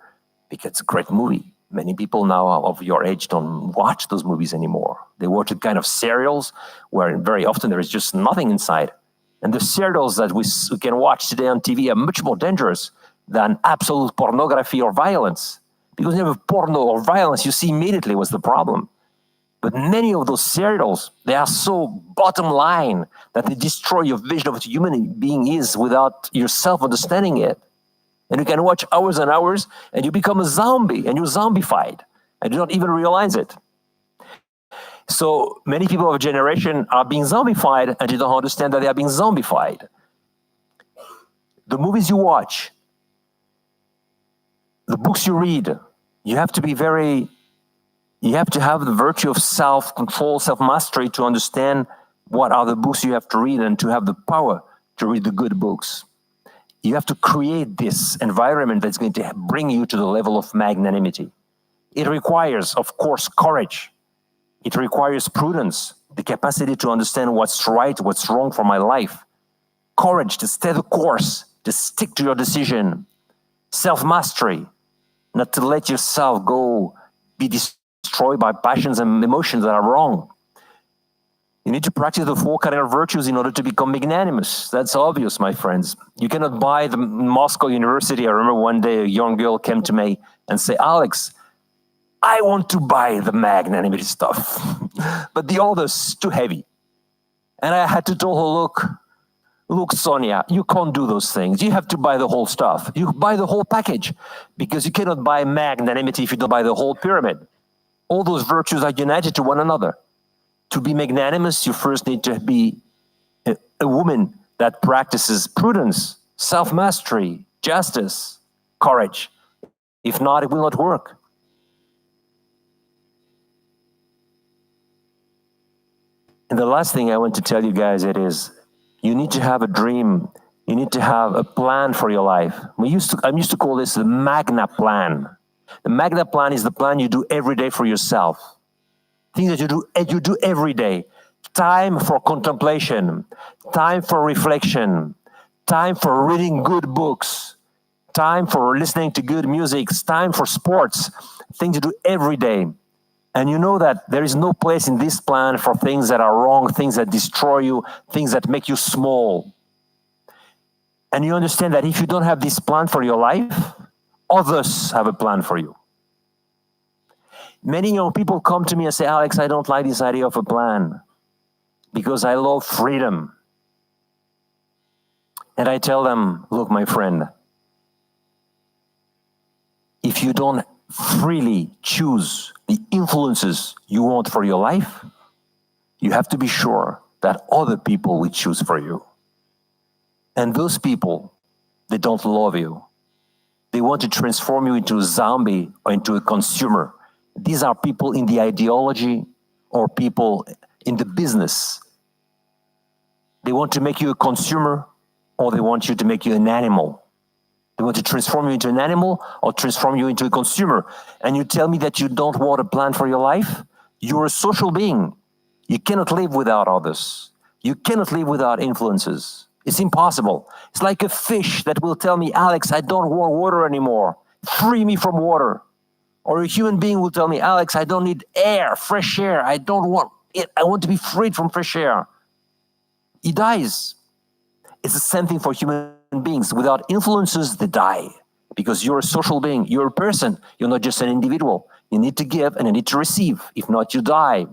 because it's a great movie. Many people now of your age don't watch those movies anymore. They watch a kind of serials where very often there is just nothing inside. And the serials that we can watch today on TV are much more dangerous than absolute pornography or violence. Because when you have porno or violence, you see immediately what's the problem. But many of those serials, they are so bottom line that they destroy your vision of what a human being is without yourself understanding it. And you can watch hours and hours and you become a zombie and you're zombified and you don't even realize it. So many people of a generation are being zombified and you don't understand that they are being zombified. The movies you watch, the books you read, you have to have the virtue of self-control, self-mastery to understand what are the books you have to read and to have the power to read the good books. You have to create this environment that's going to bring you to the level of magnanimity. It requires, of course, courage. It requires prudence, the capacity to understand what's right, what's wrong for my life. Courage to stay the course, to stick to your decision. Self-mastery, not to let yourself go be destroyed by passions and emotions that are wrong. You need to practice the 4 cardinal virtues in order to become magnanimous. That's obvious, my friends. You cannot buy the Moscow University. I remember one day a young girl came to me and said, Alex, I want to buy the magnanimity stuff, but the order's too heavy. And I had to tell her, look, Look, Sonia, you can't do those things. You have to buy the whole stuff. You buy the whole package because you cannot buy magnanimity if you don't buy the whole pyramid. All those virtues are united to one another. To be magnanimous, you first need to be a woman that practices prudence, self-mastery, justice, courage. If not, it will not work. And the last thing I want to tell you guys, it is, you need to have a dream. You need to have a plan for your life. I used to call this the Magna Plan. The Magna Plan is the plan you do every day for yourself. Things that you do every day. Time for contemplation, time for reflection, time for reading good books, time for listening to good music, time for sports, things you do every day. And you know that there is no place in this plan for things that are wrong, things that destroy you, things that make you small. And you understand that if you don't have this plan for your life, others have a plan for you. Many young people come to me and say, Alex, I don't like this idea of a plan because I love freedom. And I tell them, look, my friend, if you don't freely choose the influences you want for your life, you have to be sure that other people will choose for you. And those people, they don't love you. They want to transform you into a zombie or into a consumer. These are people in the ideology or people in the business. They want to make you a consumer or they want you to make you an animal. They want to transform you into an animal or transform you into a consumer. And you tell me that you don't want a plan for your life? You're a social being. You cannot live without others. You cannot live without influences. It's impossible. It's like a fish that will tell me, Alex, I don't want water anymore. Free me from water. Or a human being will tell me, Alex, I don't need air, fresh air. I don't want it. I want to be freed from fresh air. He dies. It's the same thing for human beings. Without influences, they die. Because you're a social being. You're a person. You're not just an individual. You need to give and you need to receive. If not, you die.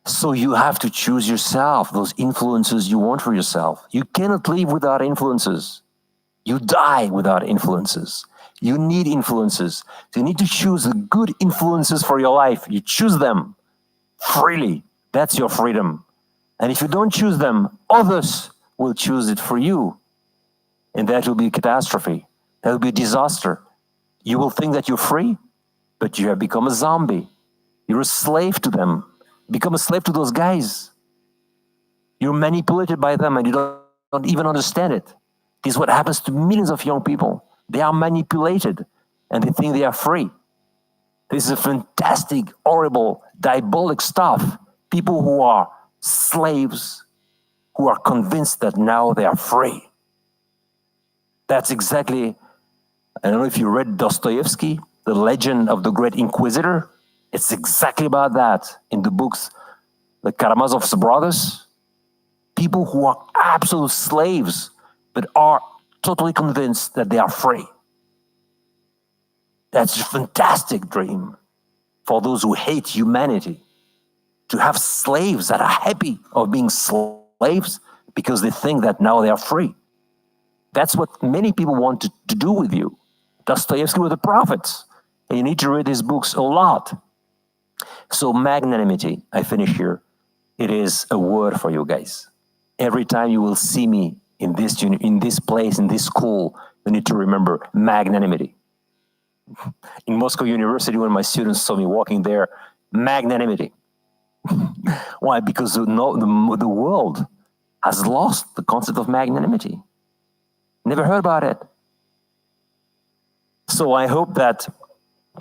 So you have to choose yourself, those influences you want for yourself. You cannot live without influences. You die without influences. You need influences. So you need to choose the good influences for your life. You choose them freely. That's your freedom. And if you don't choose them, others will choose it for you. And that will be a catastrophe. That will be a disaster. You will think that you're free, but you have become a zombie. You're a slave to them. Become a slave to those guys. You're manipulated by them and you don't even understand it. This is what happens to millions of young people. They are manipulated and they think they are free. This is a fantastic, horrible, diabolic stuff. People who are slaves, who are convinced that now they are free. That's exactly, I don't know if you read Dostoevsky, The Legend of the Great Inquisitor. It's exactly about that in the books, the Karamazov's brothers. People who are absolute slaves, but are totally convinced that they are free. That's a fantastic dream for those who hate humanity. To have slaves that are happy of being slaves because they think that now they are free. That's what many people want to do with you. Dostoevsky were the prophets. And you need to read his books a lot. So magnanimity, I finish here. It is a word for you guys. Every time you will see me in this place, in this school, you need to remember magnanimity. In Moscow University, when my students saw me walking there, magnanimity. Why? Because the world has lost the concept of magnanimity. Never heard about it. So I hope that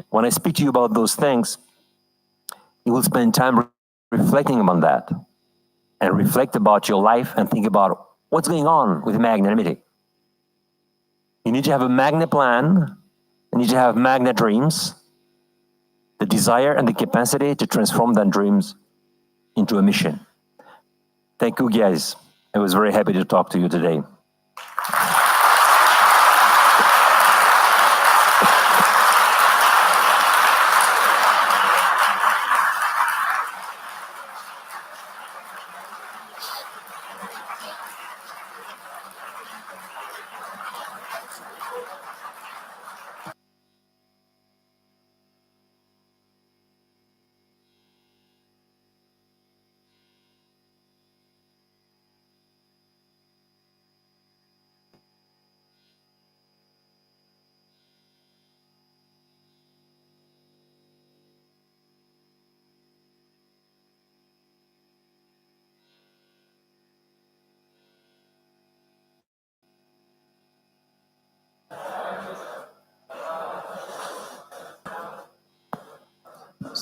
when I speak to you about those things, you will spend time reflecting on that and reflect about your life and think about what's going on with magnanimity. You need to have a magna plan. You need to have magna dreams, the desire and the capacity to transform that dreams into a mission. Thank you, guys. I was very happy to talk to you today.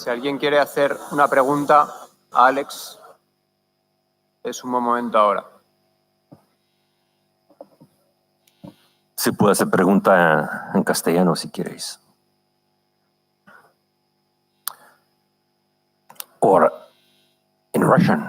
Si alguien quiere hacer una pregunta a Alex, es un buen momento ahora. Si puede hacer pregunta en castellano si queréis. Or in Russian.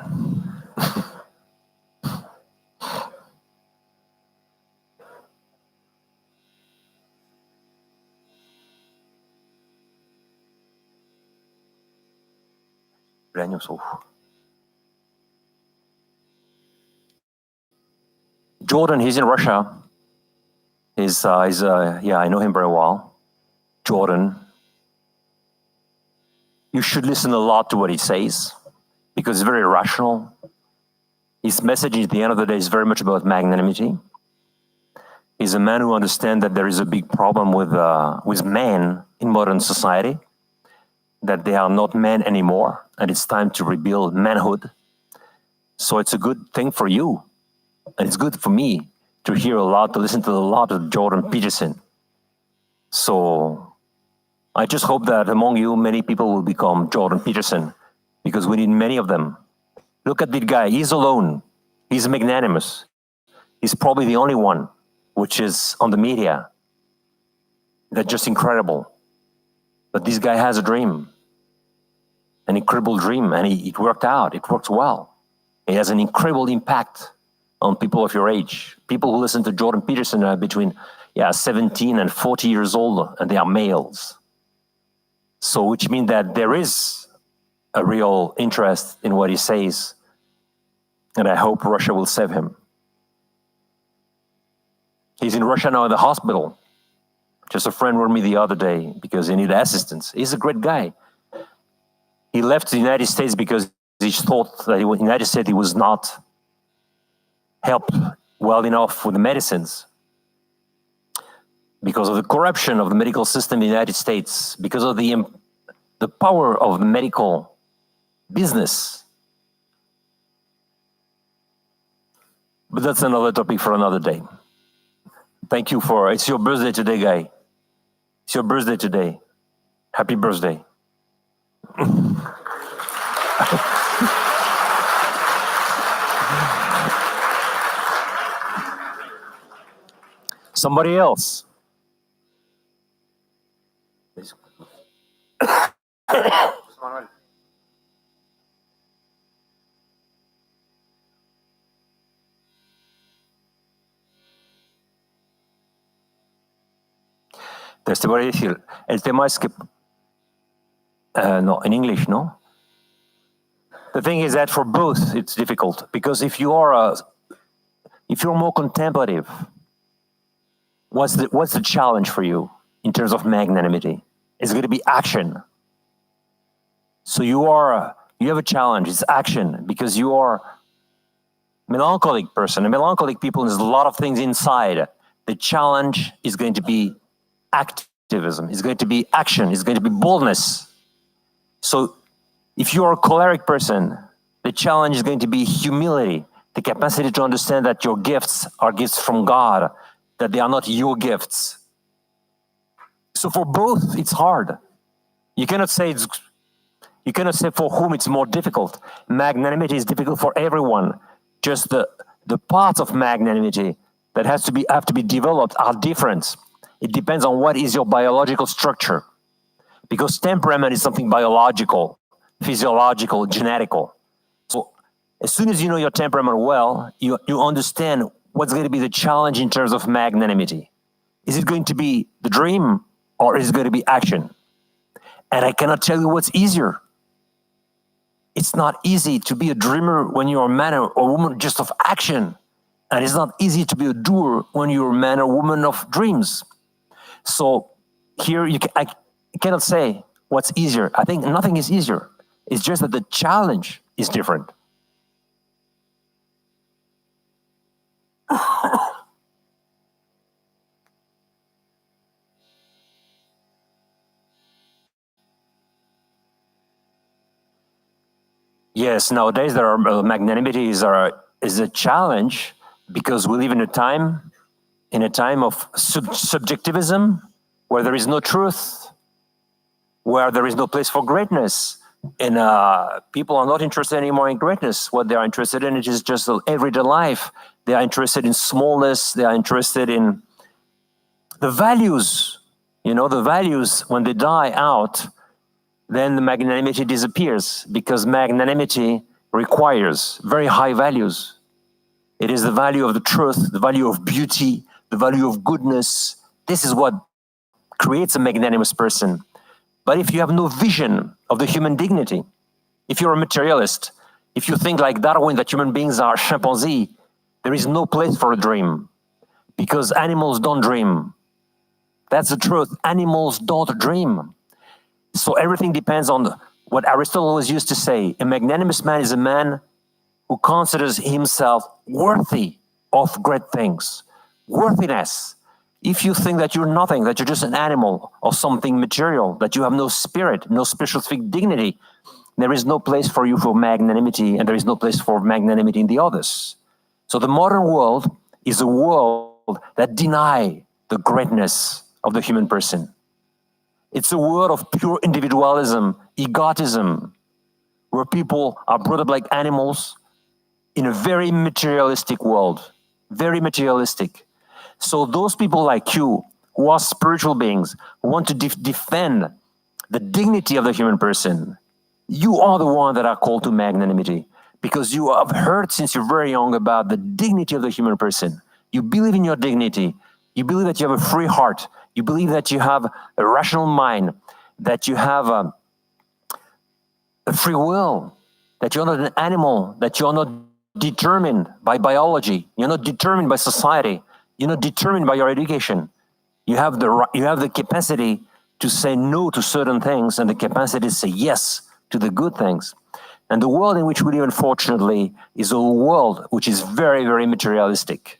Jordan, he's in Russia. Yeah, I know him very well. Jordan. You should listen a lot to what he says because it's very rational. His message at the end of the day is very much about magnanimity. He's a man who understands that there is a big problem with men in modern society, that they are not men anymore, and it's time to rebuild manhood. So it's a good thing for you, and it's good for me to hear a lot, to listen to a lot of Jordan Peterson. So I just hope that among you, many people will become Jordan Peterson, because we need many of them. Look at this guy, he's alone, he's magnanimous. He's probably the only one which is on the media. That's just incredible. But this guy has a dream, an incredible dream, and it worked out, it works well. He has an incredible impact on people of your age. People who listen to Jordan Peterson are between 17 and 40 years old, and they are males. So which means that there is a real interest in what he says, and I hope Russia will save him. He's in Russia now in the hospital. Just a friend wrote me the other day because he needed assistance. He's a great guy. He left the United States because he thought that in the United States he was not helped well enough with the medicines. Because of the corruption of the medical system in the United States, because of the power of the medical business. But that's another topic for another day. Thank you it's your birthday today, guy. It's your birthday today. Happy birthday. Somebody else. Manuel. Te voy a decir, el tema es que, no, in English, no? The thing is that for both, it's difficult, because if you're more contemplative, what's the challenge for you in terms of magnanimity? It's going to be action. So you have a challenge, it's action, because you are a melancholic person. A melancholic people, there's a lot of things inside. The challenge is going to be activism, it's going to be action, it's going to be boldness. So if you are a choleric person, the challenge is going to be humility, the capacity to understand that your gifts are gifts from God, that they are not your gifts. So for both, it's hard. You cannot say for whom it's more difficult. Magnanimity is difficult for everyone. Just the parts of magnanimity that have to be developed are different. It depends on what is your biological structure. Because temperament is something biological, physiological, genetical. So as soon as you know your temperament well, you understand what's going to be the challenge in terms of magnanimity. Is it going to be the dream, or is it going to be action? And I cannot tell you what's easier. It's not easy to be a dreamer when you're a man or woman just of action. And it's not easy to be a doer when you're a man or woman of dreams. So here I cannot say what's easier. I think nothing is easier. It's just that the challenge is different. Yes, nowadays there are magnanimity is a challenge because we live in a time of subjectivism where there is no truth. where there is no place for greatness. And people are not interested anymore in greatness. What they are interested in is just everyday life. They are interested in smallness. They are interested in the values. You know, the values, when they die out, then the magnanimity disappears, because magnanimity requires very high values. It is the value of the truth, the value of beauty, the value of goodness. This is what creates a magnanimous person. But if you have no vision of the human dignity, if you're a materialist, if you think like Darwin that human beings are chimpanzee, there is no place for a dream, because animals don't dream. That's the truth. Animals don't dream. So everything depends on what Aristotle always used to say. A magnanimous man is a man who considers himself worthy of great things. Worthiness. If you think that you're nothing, that you're just an animal or something material, that you have no spirit, no specific dignity, there is no place for you for magnanimity, and there is no place for magnanimity in the others. So the modern world is a world that denies the greatness of the human person. It's a world of pure individualism, egotism, where people are brought up like animals in a very materialistic world, very materialistic. So those people like you, who are spiritual beings, who want to defend the dignity of the human person, you are the one that are called to magnanimity, because you have heard since you're very young about the dignity of the human person. You believe in your dignity. You believe that you have a free heart. You believe that you have a rational mind, that you have a free will, that you're not an animal, that you're not determined by biology. You're not determined by society. You're not determined by your education. You have the capacity to say no to certain things, and the capacity to say yes to the good things. And the world in which we live, unfortunately, is a world which is very, very materialistic.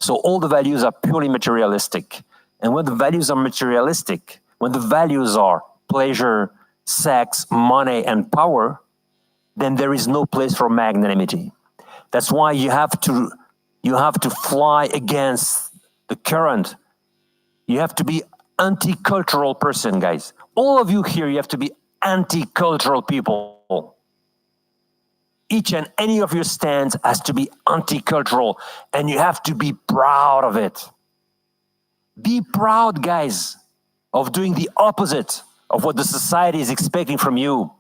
So all the values are purely materialistic. And when the values are materialistic, when the values are pleasure, sex, money, and power, then there is no place for magnanimity. That's why you have to fly against the current. You have to be anti-cultural person, guys. All of you here, you have to be anti-cultural people. Each and any of your stands has to be anti-cultural, and you have to be proud of it. Be proud, guys, of doing the opposite of what the society is expecting from you.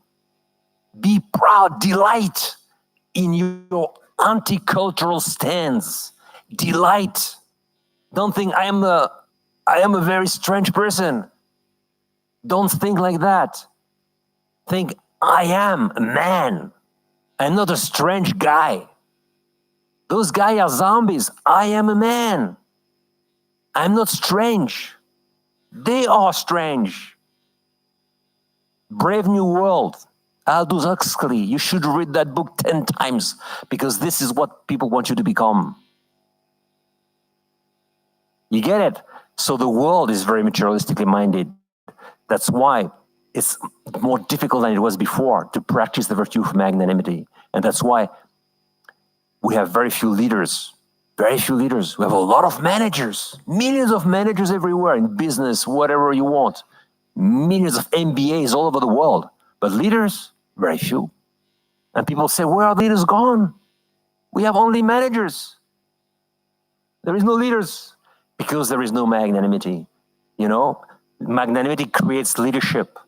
Be proud, delight in your anti-cultural stands. Delight. Don't think I am a very strange person. Don't think like that. Think, I am a man. I'm not a strange guy. Those guys are zombies. I am a man. I'm not strange. They are strange. Brave New World. Aldous Huxley. You should read that book 10 times, because this is what people want you to become. You get it? So the world is very materialistically minded. That's why it's more difficult than it was before to practice the virtue of magnanimity. And that's why we have very few leaders. Very few leaders. We have a lot of managers. Millions of managers everywhere, in business, whatever you want. Millions of MBAs all over the world. But leaders, very few. And people say, where are leaders gone? We have only managers. There is no leaders, because there is no magnanimity. You know, magnanimity creates leadership,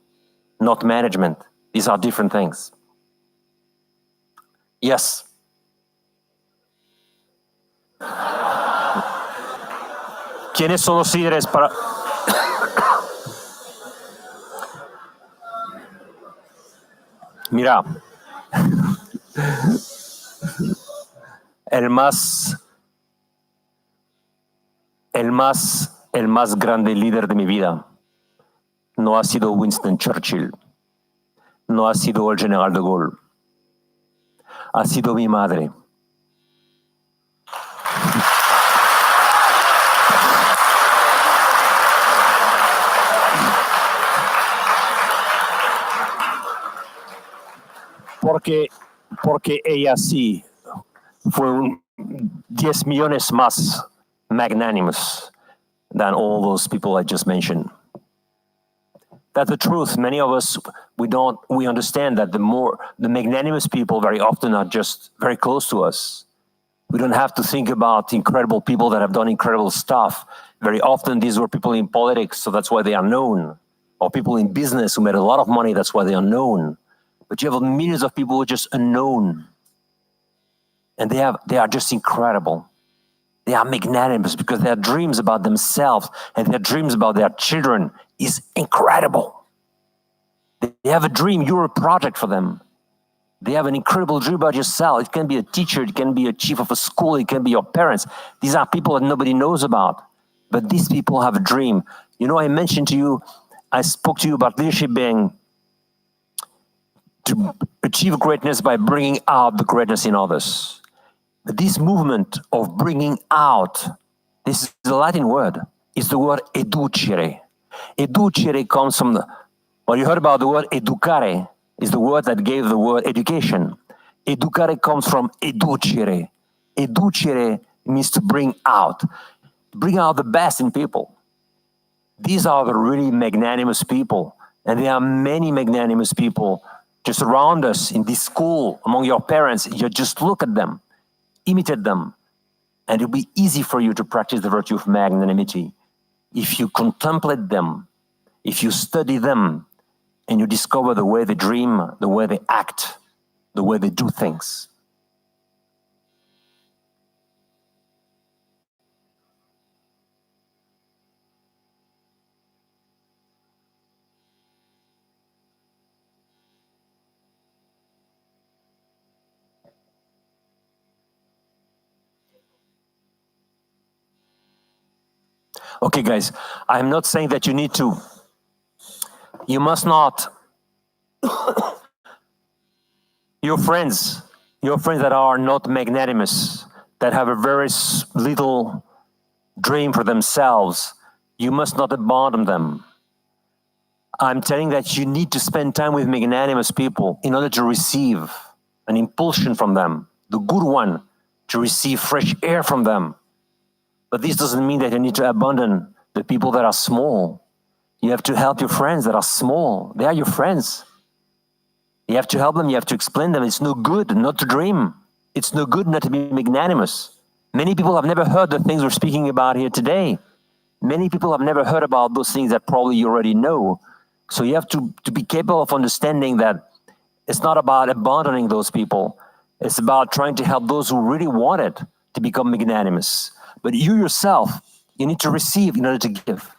not management. These are different things. Yes. ¿Quiénes son los líderes para...? Mira, el más grande líder de mi vida no ha sido Winston Churchill, no ha sido el general de Gaulle, ha sido mi madre. Porque ella sí fue 10 millones más magnanimous than all those people I just mentioned. That's the truth. Many of us, we understand that the magnanimous people very often are just very close to us. We don't have to think about incredible people that have done incredible stuff. Very often these were people in politics, so that's why they are known. Or people in business who made a lot of money, that's why they are known. But you have millions of people who are just unknown. And they are just incredible. They are magnanimous because their dreams about themselves and their dreams about their children is incredible. They have a dream, you're a project for them. They have an incredible dream about yourself. It can be a teacher, it can be a chief of a school, it can be your parents. These are people that nobody knows about. But these people have a dream. You know, I mentioned to you, I spoke to you about leadership being to achieve greatness by bringing out the greatness in others. But this movement of bringing out, this is the Latin word, is the word educere. Educere comes from well, you heard about the word educare, is the word that gave the word education. Educare comes from educere. Educere means to bring out the best in people. These are the really magnanimous people. And there are many magnanimous people just around us in this school, among your parents. You just look at them, imitate them, and it'll be easy for you to practice the virtue of magnanimity. If you contemplate them, if you study them, and you discover the way they dream, the way they act, the way they do things. Okay, guys, I'm not saying that you must not, your friends that are not magnanimous, that have a very little dream for themselves, you must not abandon them. I'm telling that you need to spend time with magnanimous people in order to receive an impulsion from them, the good one, to receive fresh air from them. But this doesn't mean that you need to abandon the people that are small. You have to help your friends that are small. They are your friends. You have to help them. You have to explain them. It's no good not to dream. It's no good not to be magnanimous. Many people have never heard the things we're speaking about here today. Many people have never heard about those things that probably you already know. So you have to be capable of understanding that it's not about abandoning those people. It's about trying to help those who really want it to become magnanimous. But you yourself, you need to receive in order to give.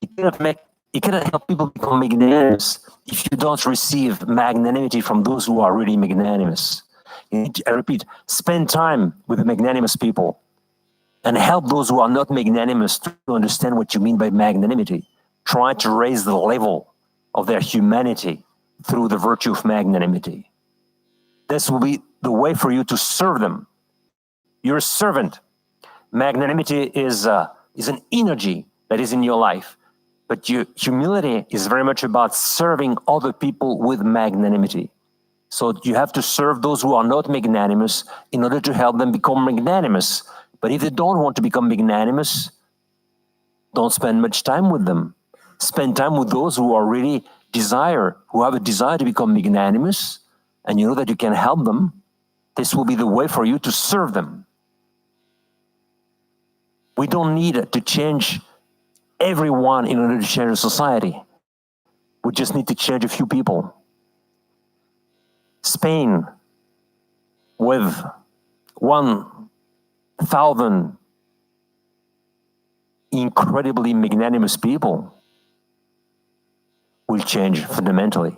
You cannot help people become magnanimous if you don't receive magnanimity from those who are really magnanimous. You need to, I repeat, spend time with the magnanimous people and help those who are not magnanimous to understand what you mean by magnanimity. Try to raise the level of their humanity through the virtue of magnanimity. This will be the way for you to serve them. You're a servant. Magnanimity is an energy that is in your life. But your humility is very much about serving other people with magnanimity. So you have to serve those who are not magnanimous in order to help them become magnanimous. But if they don't want to become magnanimous, don't spend much time with them. Spend time with those who are really who have a desire to become magnanimous, and you know that you can help them. This will be the way for you to serve them. We don't need to change everyone in order to change the society. We just need to change a few people. Spain, with 1,000 incredibly magnanimous people, will change fundamentally.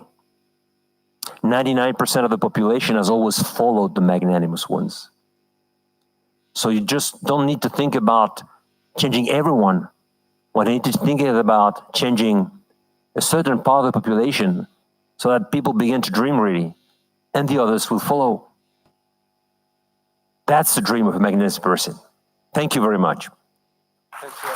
99% of the population has always followed the magnanimous ones. So you just don't need to think about changing everyone. What you need to think is about changing a certain part of the population so that people begin to dream really, and the others will follow. That's the dream of a magnanimous person. Thank you very much. Thank you.